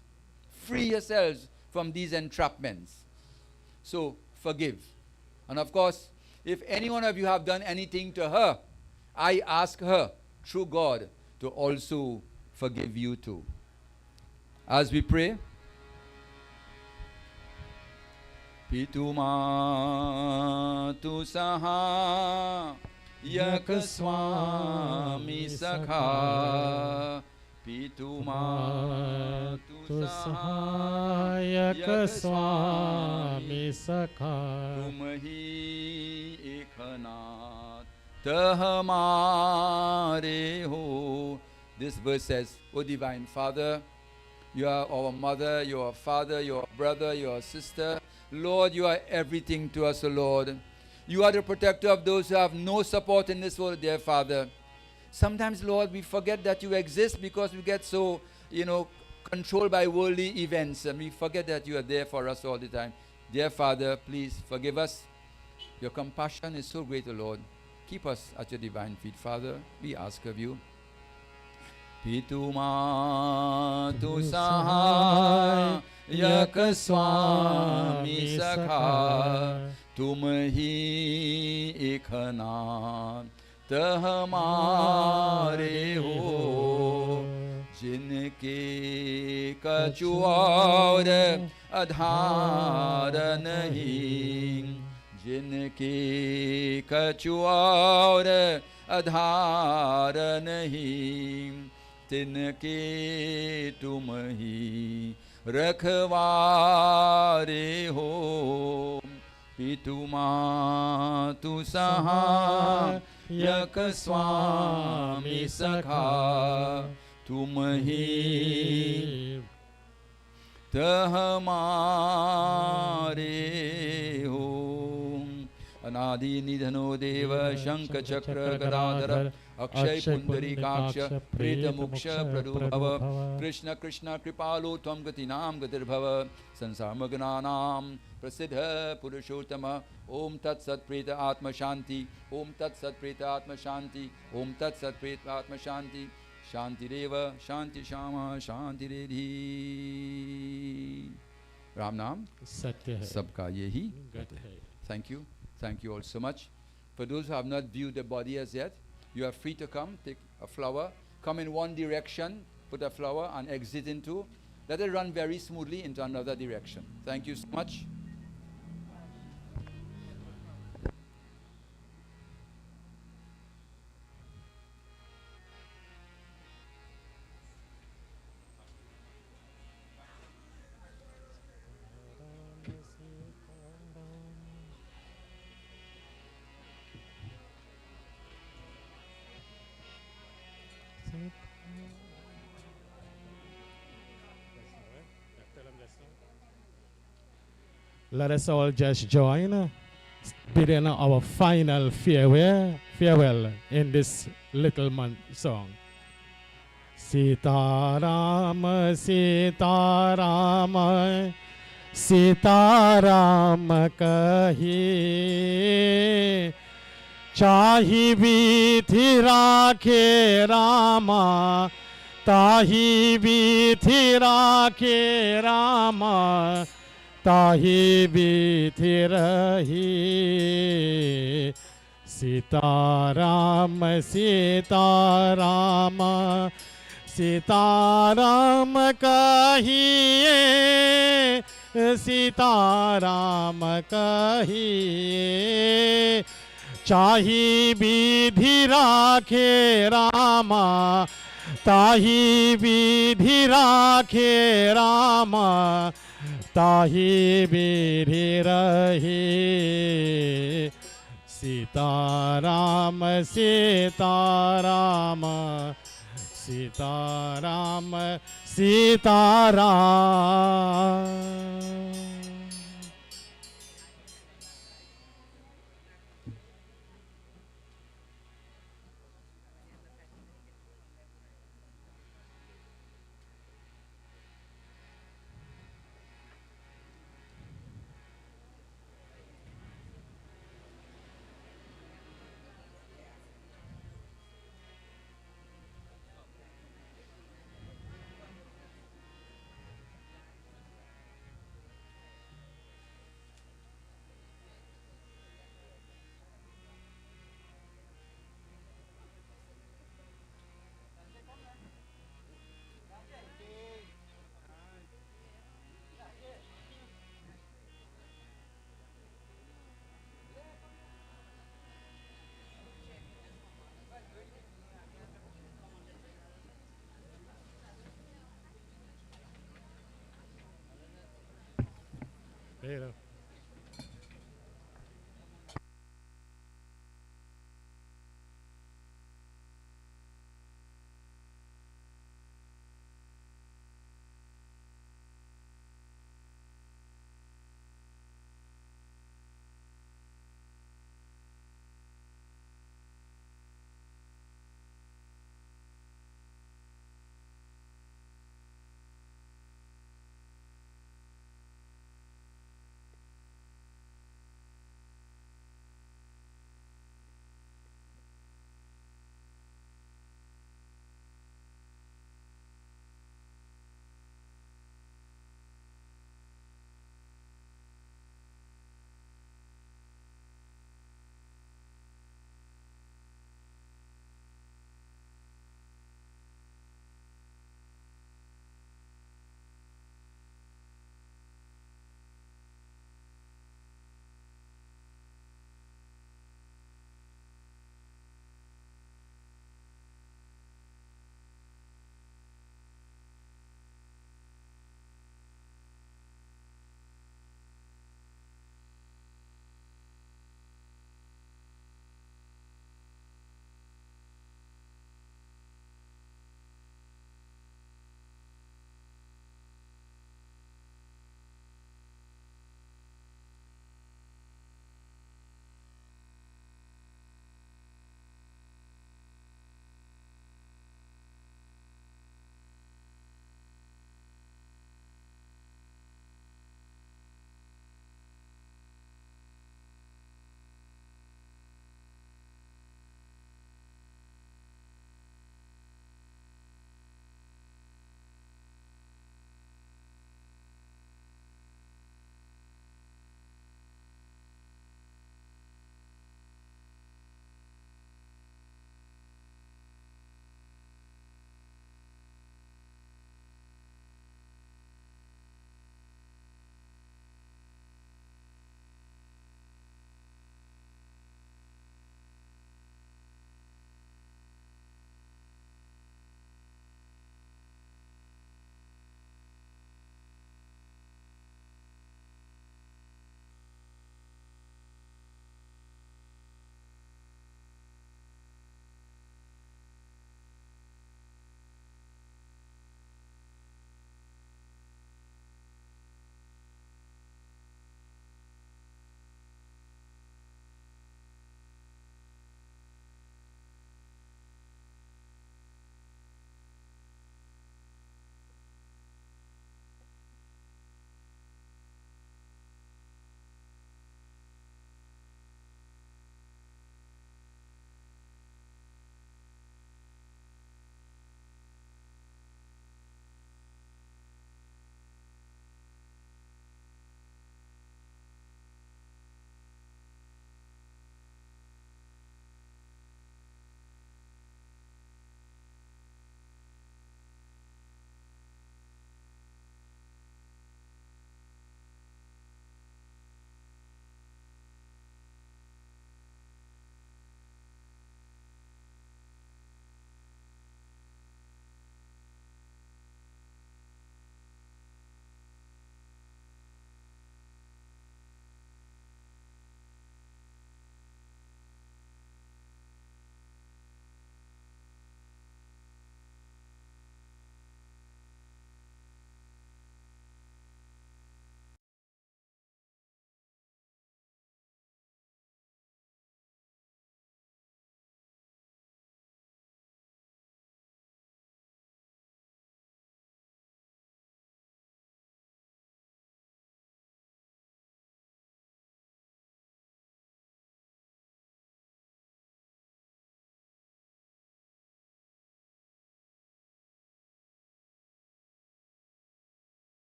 Free yourselves from these entrapments. So forgive. And of course, if any one of you have done anything to her, I ask her, through God, to also forgive you too. As we pray, Pituma tu saha yak swami sakha. Pituma tu saha yak swami sakha. Tum hi ekanath hamare ho. This verse says, O Divine Father, you are our mother, you are father, you are brother, you are sister. Lord, you are everything to us, O Lord. You are the protector of those who have no support in this world, dear Father. Sometimes, Lord, we forget that you exist because we get so, controlled by worldly events, and we forget that you are there for us all the time. Dear Father, please forgive us. Your compassion is so great, O Lord. Keep us at your divine feet, Father. We ask of you. Pituma tu saha yak swami sakha tum hi ek naam तह हमारे हो जिनके कछु और आधार नहीं जिनके कछु और आधार नहीं तिनके तुम ही रखवारे हो पितुमा तु सहा यक स्वामी सखा तुम ही हमारे हो अनादि निधनो देव शंख चक्र गदाधर अक्षय पुंडरीकाक्ष प्रेत मोक्ष प्रदुर्भव कृष्ण कृष्ण कृपालो त्वं गतिनां गतिर्भव संसार मग्नानां प्रसिद्ध पुरुषोत्तम ओम तत्सत प्रेत आत्म शांति ओम तत्सत प्रेत आत्म शांति ओम तत्सत प्रेत आत्म शांति शांतिरेव शांति श्यामा शांतिरेधि। राम नाम सत्य है, सबका यही गत है। Thank you all so much. For those who have not viewed the body as yet, you are free to come, take a flower, come in one direction, put a flower and exit into. Let it run very smoothly into another direction. Thank you so much. Let us all just join, bidding our final farewell in this little song. Sita Rama, Sita Rama, Sita Rama kahi, chahi vithi rakhe Rama, tahi vithi rakhe Rama, ताही बीती रही सीताराम सीताराम सीताराम कहिए सीताराम कहिए चाही विधि राखे रामा ताही विधि राखे रामा ताही विधि रही सीताराम सीताराम सीताराम सीताराम। Later.